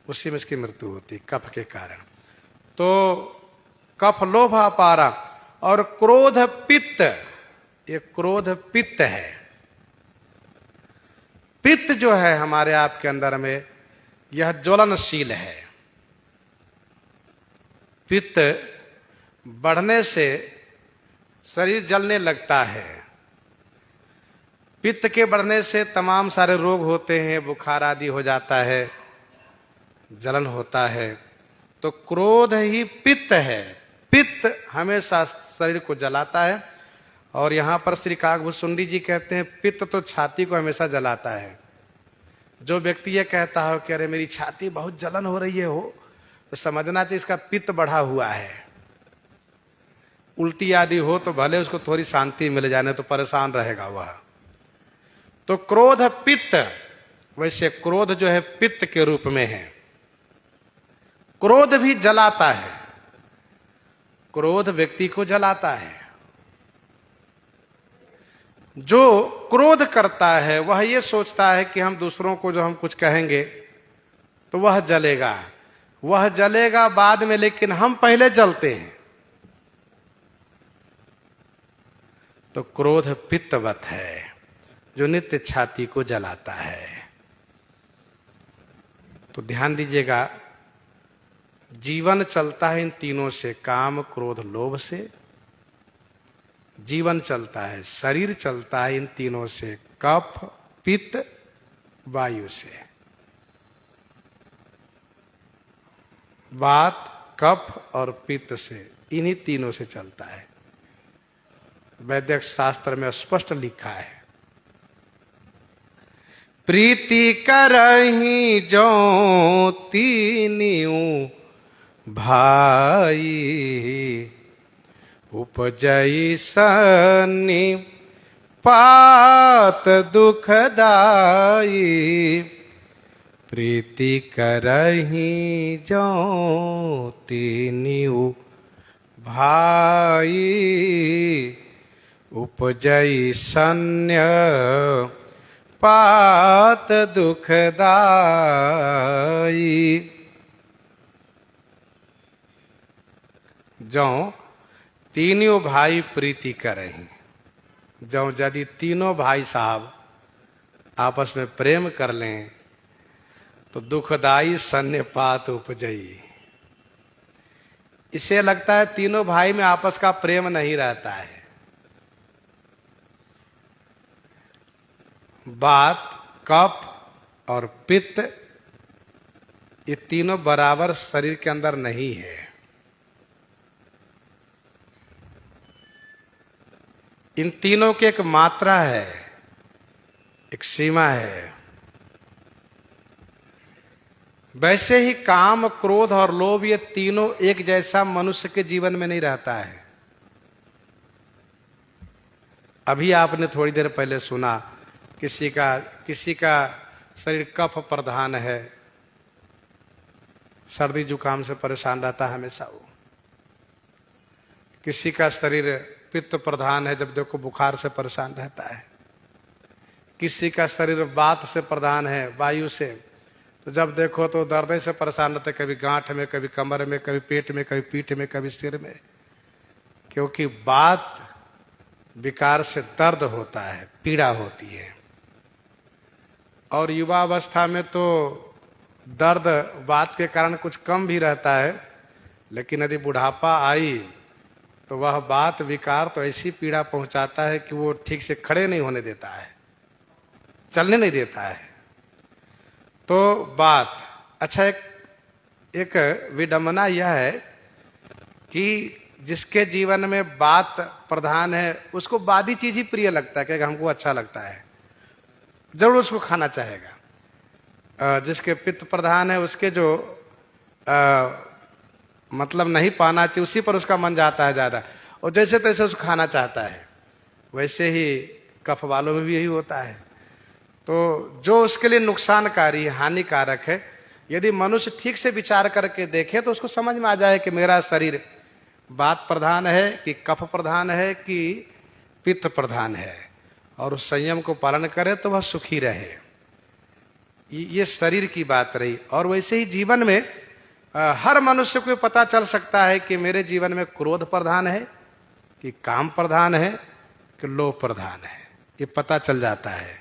[SPEAKER 1] उसी में उसकी मृत्यु होती है कफ के कारण। तो कफ लोभ अपारा। और क्रोध पित्त, ये क्रोध पित्त है। पित्त जो है हमारे आपके अंदर में, यह ज्वलनशील है। पित्त बढ़ने से शरीर जलने लगता है। पित्त के बढ़ने से तमाम सारे रोग होते हैं, बुखार आदि हो जाता है, जलन होता है। तो क्रोध ही पित्त है। पित्त हमेशा शरीर को जलाता है। और यहां पर श्री काकभूषुंडी जी कहते हैं पित्त तो छाती को हमेशा जलाता है। जो व्यक्ति ये कहता हो कि अरे मेरी छाती बहुत जलन हो रही है हो, तो समझना चाहिए इसका पित्त बढ़ा हुआ है। उल्टी आदि हो तो भले उसको थोड़ी शांति मिल जाने, तो परेशान रहेगा वह। तो क्रोध पित्त, वैसे क्रोध जो है पित्त के रूप में है। क्रोध भी जलाता है। क्रोध व्यक्ति को जलाता है। जो क्रोध करता है वह ये सोचता है कि हम दूसरों को जो हम कुछ कहेंगे तो वह जलेगा, वह जलेगा बाद में, लेकिन हम पहले जलते हैं। तो क्रोध पित्तवत है, जो नित्य छाती को जलाता है। तो ध्यान दीजिएगा, जीवन चलता है इन तीनों से, काम क्रोध लोभ से जीवन चलता है। शरीर चलता है इन तीनों से, कफ पित्त वायु से। बात कफ और पित्त से, इन्हीं तीनों से चलता है। वैदिक शास्त्र में स्पष्ट लिखा है, प्रीति करही जो तीनियों भाई, उपजई सन्नि पात दुखदाई। प्रीति करही जो तीनियों भाई, उपजई सन्य पात दुखदाई। जो तीनों भाई प्रीति करें, जो यदि तीनों भाई साहब आपस में प्रेम कर लें तो दुखदाई सन्निपात उपजई। इसे लगता है तीनों भाई में आपस का प्रेम नहीं रहता है। बात कफ और पित्त, ये तीनों बराबर शरीर के अंदर नहीं है। इन तीनों की एक मात्रा है, एक सीमा है। वैसे ही काम क्रोध और लोभ, ये तीनों एक जैसा मनुष्य के जीवन में नहीं रहता है। अभी आपने थोड़ी देर पहले सुना किसी का शरीर कफ प्रधान है, सर्दी जुकाम से परेशान रहता है हमेशा वो। किसी का शरीर पित्त प्रधान है, जब देखो बुखार से परेशान रहता है। किसी का शरीर वात से प्रधान है, वायु से, तो जब देखो तो दर्द से परेशान रहते, कभी गांठ में, कभी कमर में, कभी पेट में, कभी पीठ में, कभी सिर में। क्योंकि वात विकार से दर्द होता है, पीड़ा होती है। और युवा अवस्था में तो दर्द वात के कारण कुछ कम भी रहता है, लेकिन यदि बुढ़ापा आई तो वह वात विकार तो ऐसी पीड़ा पहुंचाता है कि वो ठीक से खड़े नहीं होने देता है, चलने नहीं देता है। तो बात अच्छा, एक विडंबना यह है कि जिसके जीवन में बात प्रधान है उसको बादी चीज ही प्रिय लगता है, कि हमको अच्छा लगता है, जरूर उसको खाना चाहेगा। जिसके पित्त प्रधान है उसके जो मतलब नहीं पाना चाहिए उसी पर उसका मन जाता है ज्यादा, और जैसे तैसे उसको खाना चाहता है। वैसे ही कफ वालों में भी यही होता है। तो जो उसके लिए नुकसानकारी हानिकारक है, यदि मनुष्य ठीक से विचार करके देखे तो उसको समझ में आ जाए कि मेरा शरीर वात प्रधान है कि कफ प्रधान है कि पित्त प्रधान है, और उस संयम को पालन करे तो वह सुखी रहे। ये शरीर की बात रही। और वैसे ही जीवन में हर मनुष्य को पता चल सकता है कि मेरे जीवन में क्रोध प्रधान है कि काम प्रधान है कि लोभ प्रधान है, ये पता चल जाता है।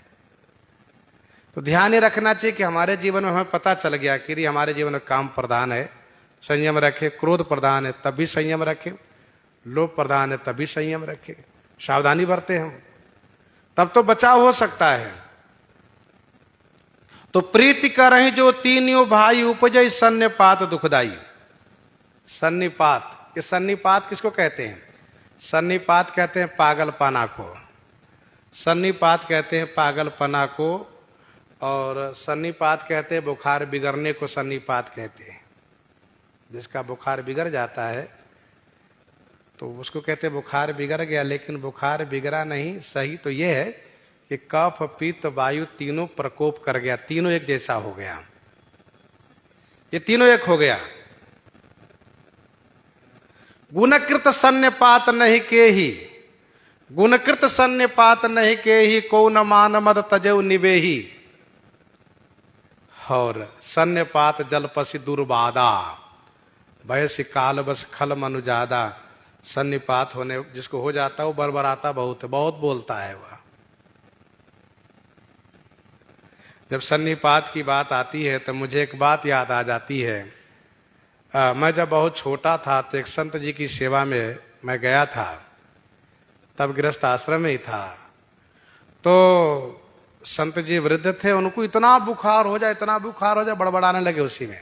[SPEAKER 1] तो ध्यान ये रखना चाहिए कि हमारे जीवन में हमें पता चल गया कि हमारे जीवन में काम प्रधान है, संयम रखे, क्रोध प्रधान है तब भी संयम रखे, लोभ प्रधान है तब भी संयम रखे, सावधानी बरते हम, तब तो बचाव हो सकता है। तो प्रीति करहि जो तीनियों भाई उपजय सन्निपात दुखदाई। सन्निपात, ये सन्निपात किसको कहते हैं? सन्निपात कहते हैं पागलपना को, सन्निपात कहते हैं पागलपना को, और सन्निपात कहते हैं बुखार बिगड़ने को सन्निपात कहते हैं। जिसका बुखार बिगड़ जाता है तो उसको कहते हैं बुखार बिगड़ गया, लेकिन बुखार बिगड़ा नहीं, सही तो यह है कि कफ पित्त वायु तीनों प्रकोप कर गया, तीनों एक जैसा हो गया, ये तीनों एक हो गया। गुणकृत सन्निपात नहीं के ही, गुणकृत सन्निपात नहीं के ही, को न मान मद तजव निवेही। और सन्निपात जलपसी दुर्बादा, वैसे काल बस खल मनुजादा। सन्निपात होने जिसको हो जाता है वो बरबराता बहुत है, बहुत बोलता है वह। जब सन्निपात की बात आती है तो मुझे एक बात याद आ जाती है। मैं जब बहुत छोटा था तो एक संत जी की सेवा में मैं गया था, तब गृहस्थ आश्रम में ही था। तो संत जी वृद्ध थे, उनको इतना बुखार हो जाए, इतना बुखार हो जाए, बड़बड़ाने लगे उसी में।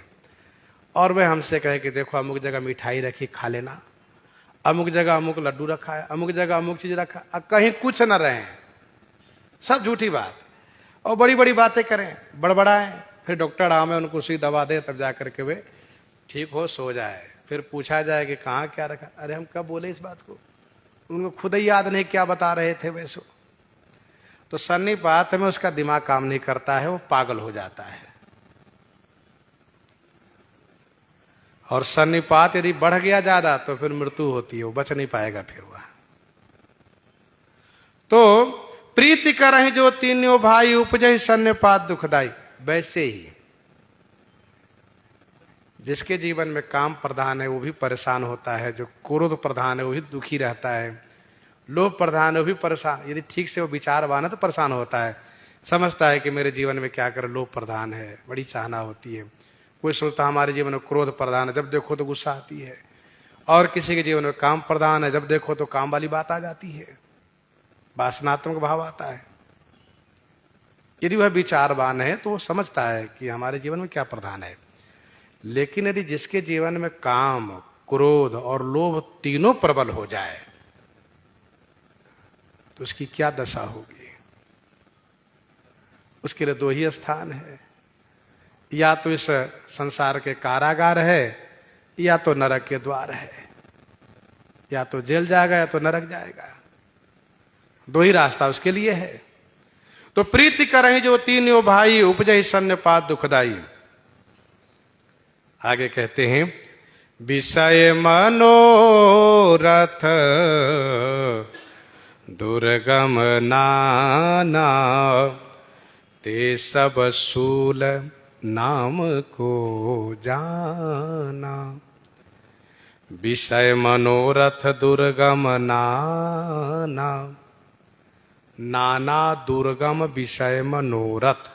[SPEAKER 1] और वे हमसे कहे कि देखो अमुक जगह मिठाई रखी, खा लेना, अमुक जगह अमुक लड्डू रखा है, अमुक जगह अमुक चीज रखा, अब कहीं कुछ न रहे, सब झूठी बात, और बड़ी बड़ी बातें करें, बड़बड़ाएं। फिर डॉक्टर आवे, उनको उसी दवा दे, तब जाकर के वे ठीक हो, सो जाए। फिर पूछा जाए कि कहाँ क्या रखा, अरे हम कब बोले इस बात को, उनको खुद ही याद नहीं क्या बता रहे थे वैसे। तो सन्निपात में उसका दिमाग काम नहीं करता है, वो पागल हो जाता है। और सन्निपात यदि बढ़ गया ज्यादा तो फिर मृत्यु होती है, वो बच नहीं पाएगा फिर वह। तो प्रीति करहि जो तीनों भाई उपजहि सन्निपात दुखदाई। वैसे ही जिसके जीवन में काम प्रधान है वो भी परेशान होता है, जो क्रोध प्रधान है वो भी दुखी रहता है, लोभ प्रधान है वो भी परेशान, यदि ठीक से वो विचारवान है तो परेशान होता है, समझता है कि मेरे जीवन में क्या करे, लोभ प्रधान है, बड़ी चाहना होती है। कोई सोचता हमारे जीवन में क्रोध प्रधान है, जब देखो तो गुस्सा आती है। और किसी के जीवन में काम प्रधान है, जब देखो तो काम वाली बात आ जाती है, वासनात्मक भाव आता है। यदि वह विचारवान है तो वो समझता है कि हमारे जीवन में क्या प्रधान है। लेकिन यदि जिसके जीवन में काम, क्रोध और लोभ तीनों प्रबल हो जाए तो उसकी क्या दशा होगी। उसके लिए दो ही स्थान है, या तो इस संसार के कारागार है, या तो नरक के द्वार है। या तो जेल जाएगा या तो नरक जाएगा। दो ही रास्ता उसके लिए है। तो प्रीति करहि जो तीनों भाई, उपजहि सन्निपात दुखदाई। आगे कहते हैं विषय मनोरथ दुर्गम नाना, ते सब सूल नाम को जाना। विषय मनोरथ दुर्गम नाना, नाना दुर्गम विषय मनोरथ।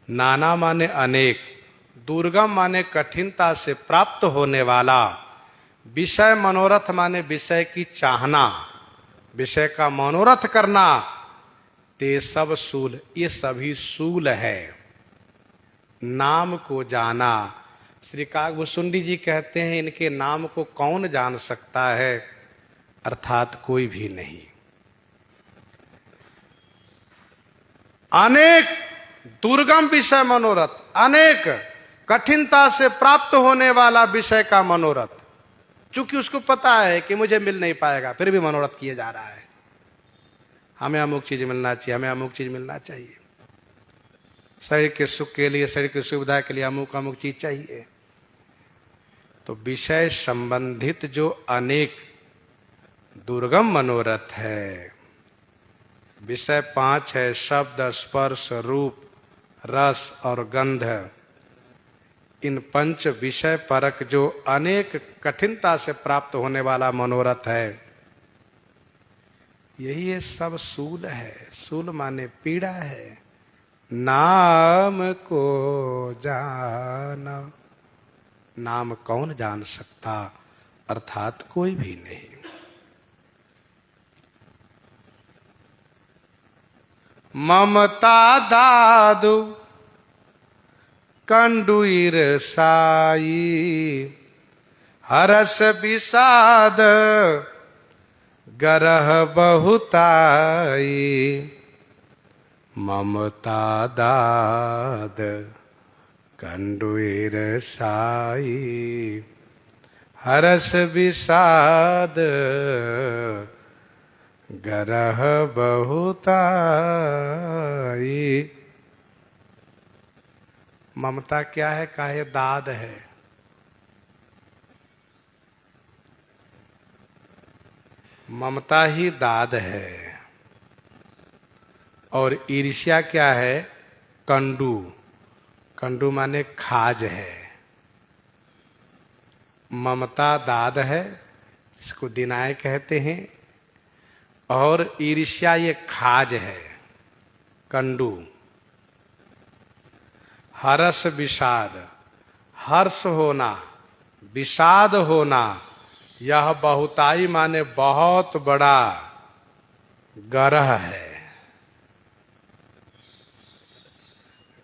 [SPEAKER 1] नाना माने अनेक, दुर्गम माने कठिनता से प्राप्त होने वाला, विषय मनोरथ माने विषय की चाहना, विषय का मनोरथ करना। ते सब सूल, ये सभी सूल है। नाम को जाना, श्री काकभूषुंडी जी कहते हैं इनके नाम को कौन जान सकता है, अर्थात कोई भी नहीं। अनेक दुर्गम विषय मनोरथ, अनेक कठिनता से प्राप्त होने वाला विषय का मनोरथ, चूंकि उसको पता है कि मुझे मिल नहीं पाएगा, फिर भी मनोरथ किए जा रहा है। हमें अमुक चीज मिलना चाहिए, हमें अमुक चीज मिलना चाहिए, शरीर के सुख के लिए, शरीर की सुविधा के लिए अमुक अमुक चीज चाहिए। तो विषय संबंधित जो अनेक दुर्गम मनोरथ है, विषय 5 है, शब्द, स्पर्श, रूप, रस और गंध। इन 5 विषय परक जो अनेक कठिनता से प्राप्त होने वाला मनोरथ है, यही ये सब सूल है। सूल माने पीड़ा है। नाम को जाना, नाम कौन जान सकता, अर्थात कोई भी नहीं। ममता दादु कंडु ईर्षाई, हरस विषाद गरह बहुताई। ममता दाद कंडु ईर्षाई, हरस विषाद गरह बहुताई। ममता क्या है? काहे दाद है। ममता ही दाद है। और ईर्ष्या क्या है? कंडू। कंडू माने खाज है। ममता दाद है, इसको दिनाय कहते हैं, और ईर्ष्या ये खाज है, कंडू। हरस विषाद, हर्ष होना, विषाद होना, यह बहुताई माने बहुत बड़ा गरह है।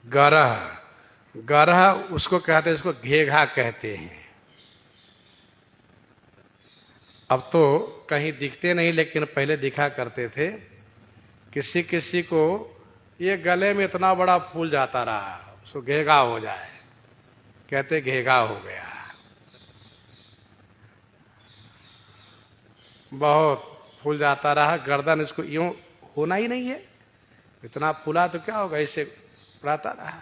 [SPEAKER 1] गरह, गरह उसको कहते हैं, इसको घेघा कहते हैं। अब तो कहीं दिखते नहीं, लेकिन पहले दिखा करते थे। किसी किसी को ये गले में इतना बड़ा फूल जाता रहा, उसको घेघा हो जाए, कहते घेघा हो गया। बहुत फूल जाता रहा, गर्दन इसको यूं होना ही नहीं है, इतना फूला तो क्या होगा, इसे उड़ाता रहा।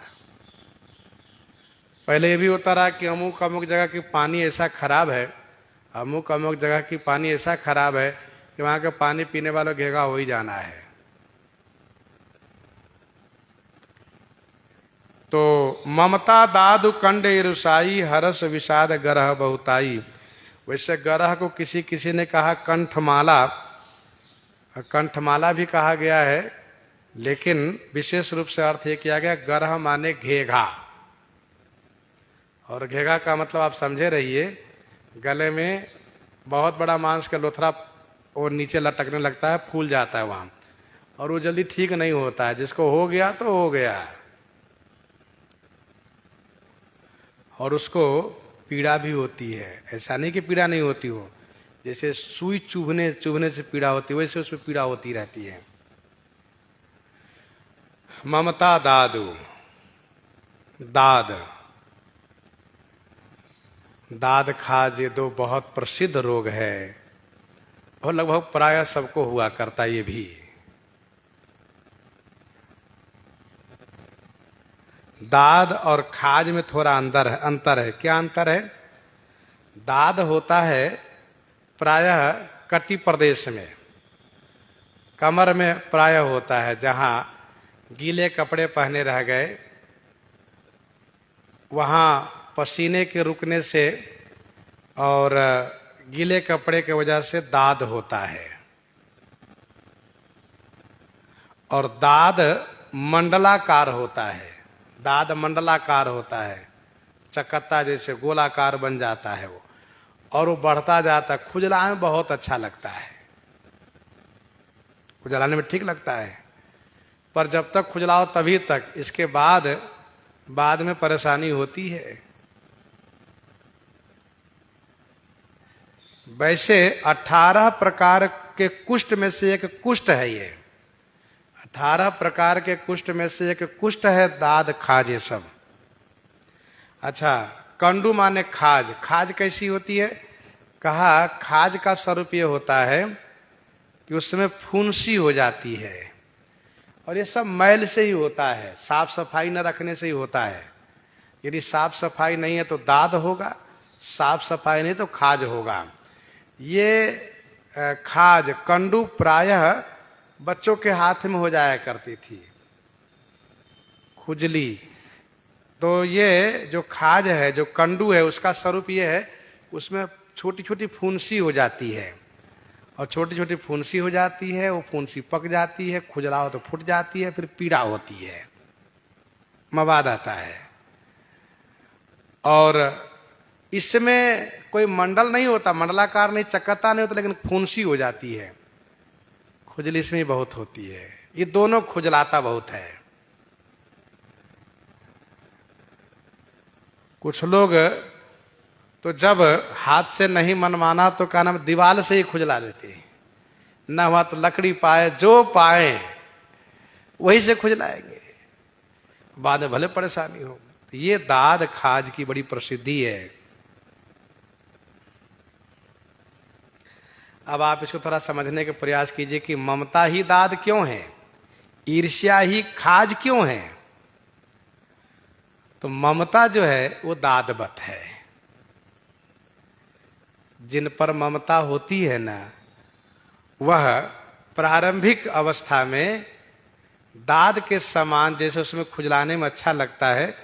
[SPEAKER 1] पहले ये भी होता रहा कि अमुक अमुक जगह की पानी ऐसा खराब है, अमुक अमुक जगह की पानी ऐसा खराब है कि वहां का पानी पीने वालों घेघा हो ही जाना है। तो ममता दादु कंड ईर्षाई, हरस विषाद गरह बहुताई। वैसे गरह को किसी किसी ने कहा कंठमाला, कंठमाला भी कहा गया है, लेकिन विशेष रूप से अर्थ ये किया गया गरह माने घेघा। और घेघा का मतलब आप समझे रहिए, गले में बहुत बड़ा मांस का लोथरा और नीचे लटकने लगता है, फूल जाता है वहां, और वो जल्दी ठीक नहीं होता है। जिसको हो गया तो हो गया, और उसको पीड़ा भी होती है। ऐसा नहीं कि पीड़ा नहीं होती हो, जैसे सुई चुभने चुभने से पीड़ा होती है, वैसे उसमें पीड़ा होती रहती है। ममता दादु, दाद, दाद खाज, ये दो बहुत प्रसिद्ध रोग है। और लगभग प्राय सबको हुआ करता ये भी। दाद और खाज में थोड़ा अंतर है। क्या अंतर है? दाद होता है प्रायः कटी प्रदेश में, कमर में प्रायः होता है, जहां गीले कपड़े पहने रह गए वहां पसीने के रुकने से और गीले कपड़े की वजह से दाद होता है। और दाद मंडलाकार होता है। दाद मंडलाकार होता है, चकत्ता जैसे गोलाकार बन जाता है वो, और वो बढ़ता जाता है। खुजलाने में बहुत अच्छा लगता है, खुजलाने में ठीक लगता है, पर जब तक खुजलाओ तभी तक, इसके बाद में परेशानी होती है। वैसे 18 प्रकार के कुष्ठ में से एक कुष्ठ है ये। 18 प्रकार के कुष्ठ में से एक कुष्ठ है दाद खाज ये सब। अच्छा, कंडू माने खाज। खाज कैसी होती है? कहा खाज का स्वरूप ये होता है कि उसमें फुंसी हो जाती है, और ये सब मैल से ही होता है, साफ सफाई न रखने से ही होता है। यदि साफ सफाई नहीं है तो दाद होगा, साफ सफाई नहीं तो खाज होगा। ये खाज कंडू प्रायः बच्चों के हाथ में हो जाया करती थी, खुजली। तो ये जो खाज है, जो कंडू है, उसका स्वरूप ये है, उसमें छोटी छोटी फुंसी हो जाती है, और छोटी छोटी फुंसी हो जाती है, वो फुंसी पक जाती है, खुजलाओ तो फूट जाती है, फिर पीड़ा होती है, मवाद आता है। और इसमें कोई मंडल नहीं होता, मंडलाकार नहीं, चक्कता नहीं होता, लेकिन फुंसी हो जाती है, खुजली इसमें बहुत होती है। ये दोनों खुजलाता बहुत है। कुछ लोग तो जब हाथ से नहीं मनमाना तो क्या नाम, दीवार से ही खुजला देते हैं। न हुआ तो लकड़ी पाए, जो पाए वही से खुजलाएंगे, बाद में भले परेशानी हो। ये दाद खाज की बड़ी प्रसिद्धि है। अब आप इसको थोड़ा समझने के प्रयास कीजिए कि ममता ही दाद क्यों है, ईर्ष्या ही खाज क्यों है। तो ममता जो है वो दादवत है। जिन पर ममता होती है ना, वह प्रारंभिक अवस्था में दाद के समान, जैसे उसमें खुजलाने में अच्छा लगता है,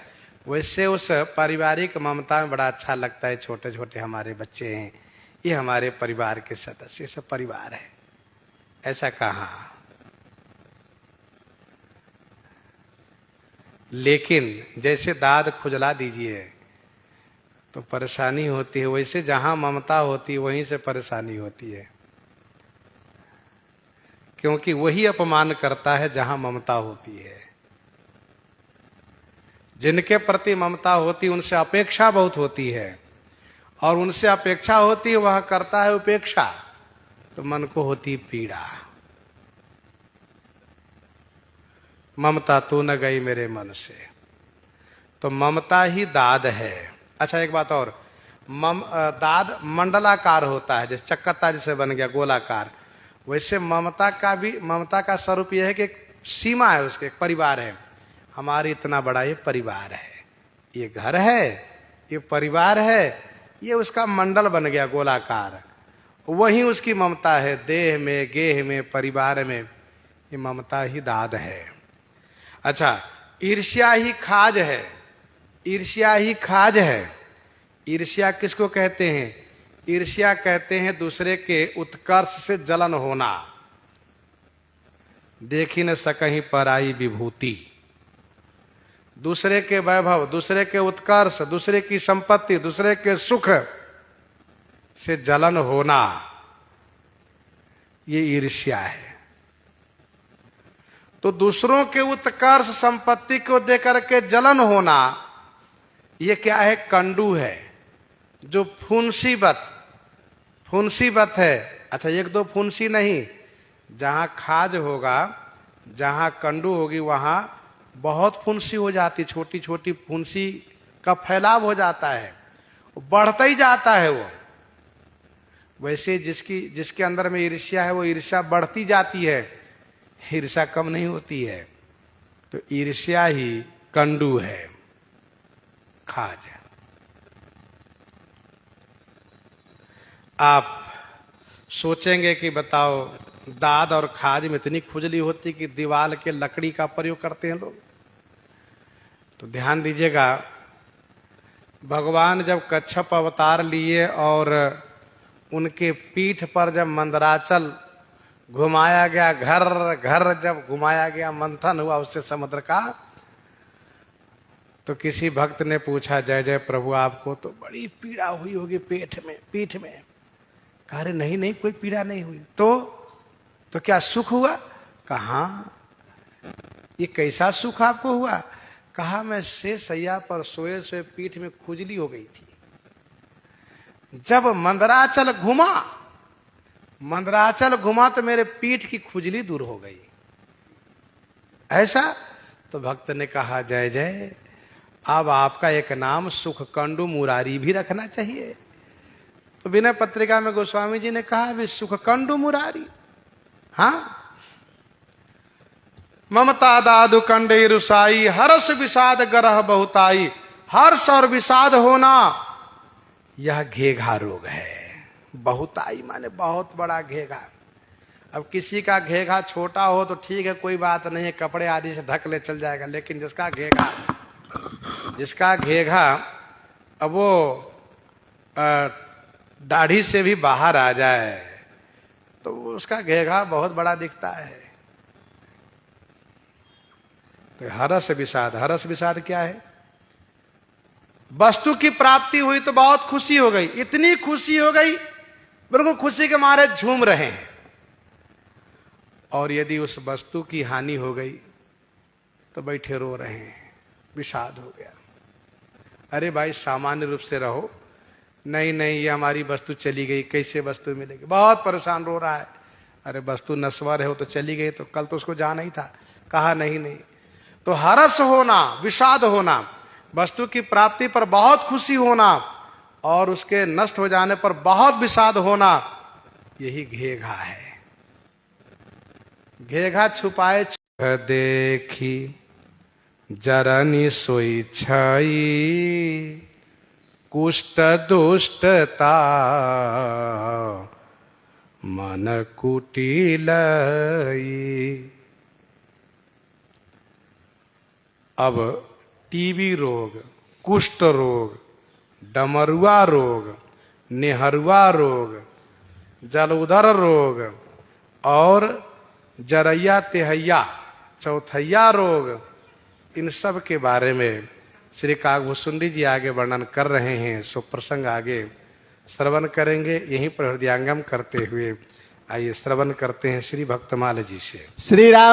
[SPEAKER 1] वैसे उस पारिवारिक ममता में बड़ा अच्छा लगता है। छोटे छोटे हमारे बच्चे हैं, ये हमारे परिवार के सदस्य, सब परिवार है, ऐसा कहाँ। लेकिन जैसे दाद खुजला दीजिए तो परेशानी होती है, वैसे जहां ममता होती है वहीं से परेशानी होती है, क्योंकि वही अपमान करता है जहां ममता होती है। जिनके प्रति ममता होती है उनसे अपेक्षा बहुत होती है, और उनसे अपेक्षा होती है वह करता है उपेक्षा, तो मन को होती पीड़ा। ममता तो न गई मेरे मन से, तो ममता ही दाद है। अच्छा, एक बात और, दाद मंडलाकार होता है, जैसे चक्कता जैसे बन गया गोलाकार, वैसे ममता का स्वरूप यह है कि एक सीमा है, उसके एक परिवार है। हमारी इतना बड़ा ये परिवार है, ये घर है, ये परिवार है, ये उसका मंडल बन गया गोलाकार। वही उसकी ममता है, देह में, गेह में, परिवार में, ये ममता ही दाद है। अच्छा, ईर्ष्या ही खाज है। ईर्ष्या ही खाज है। ईर्ष्या किसको कहते हैं? ईर्ष्या कहते हैं दूसरे के उत्कर्ष से जलन होना। देखी न सकहीं पराई विभूति, दूसरे के वैभव, दूसरे के उत्कर्ष, दूसरे की संपत्ति, दूसरे के सुख से जलन होना, ये ईर्ष्या है। तो दूसरों के उत्कर्ष, संपत्ति को देकर के जलन होना, ये क्या है? कंडू है, जो फुंसीवत है। अच्छा, एक दो फुंसी नहीं, जहां खाज होगा, जहां कंडू होगी, वहां बहुत फुंसी हो जाती, छोटी छोटी फुंसी का फैलाव हो जाता है, बढ़ता ही जाता है, वो वैसे जिसके अंदर में ईर्ष्या है वो ईर्ष्या बढ़ती जाती है, ईर्ष्या कम नहीं होती है। तो ईर्ष्या ही कंडू है, खाज। आप सोचेंगे कि बताओ दाद और खाज में इतनी खुजली होती कि दीवार के लकड़ी का प्रयोग करते हैं लोग। तो ध्यान दीजिएगा, भगवान जब कच्छप अवतार लिए और उनके पीठ पर जब मंदराचल घुमाया गया, घर घर जब घुमाया गया, मंथन हुआ उससे समुद्र का, तो किसी भक्त ने पूछा, जय जय प्रभु, आपको तो बड़ी पीड़ा हुई होगी पीठ में। कहा अरे नहीं नहीं, कोई पीड़ा नहीं हुई। तो क्या सुख हुआ? कहा ये कैसा सुख आपको हुआ? कहा मैं सैया पर सोए सोए पीठ में खुजली हो गई थी, जब मंदराचल घुमा तो मेरे पीठ की खुजली दूर हो गई। ऐसा? तो भक्त ने कहा जय जय, अब आपका एक नाम सुख कंडू मुरारी भी रखना चाहिए। तो विनय पत्रिका में गोस्वामी जी ने कहा भी सुख कंडू मुरारी। हाँ, ममता दादु कंडे रुसाई, हर्ष विषाद गरह बहुताई। हर्ष और विषाद होना यह घेघा रोग है। बहुताई माने बहुत बड़ा घेघा। अब किसी का घेघा छोटा हो तो ठीक है, कोई बात नहीं है, कपड़े आदि से ढक ले चल जाएगा। लेकिन जिसका घेघा अब वो दाढ़ी से भी बाहर आ जाए तो उसका घेघा बहुत बड़ा दिखता है। तो हर्ष विषाद क्या है? वस्तु की प्राप्ति हुई तो बहुत खुशी हो गई, इतनी खुशी हो गई बिल्कुल खुशी के मारे झूम रहे हैं। और यदि उस वस्तु की हानि हो गई तो बैठे रो रहे हैं, विषाद हो गया। अरे भाई सामान्य रूप से रहो। नहीं नहीं, ये हमारी वस्तु चली गई, कैसे वस्तु मिलेगी? बहुत परेशान रो रहा है। अरे वस्तु नश्वर है, वो तो चली गई, तो कल तो उसको जाना ही था। कहा नहीं नहीं। तो हर्ष होना, विषाद होना, वस्तु की प्राप्ति पर बहुत खुशी होना और उसके नष्ट हो जाने पर बहुत विषाद होना, यही घेघा है। घेघा छुपाए देखी जरनी सोई छई, कुष्ठ दुष्टता मन कुटिलई। अब टीबी रोग, कुष्ठ रोग, डमरुआ रोग, नेहरुआ रोग, जलोदर रोग और जरैया तेहैया चौथैया रोग, इन सब के बारे में श्री काकभूषुंडी जी आगे वर्णन कर रहे हैं। सो प्रसंग आगे श्रवण करेंगे। यहीं पर हृदयांगम करते हुए आइए श्रवण करते हैं श्री भक्तमाल जी से।
[SPEAKER 2] श्री राम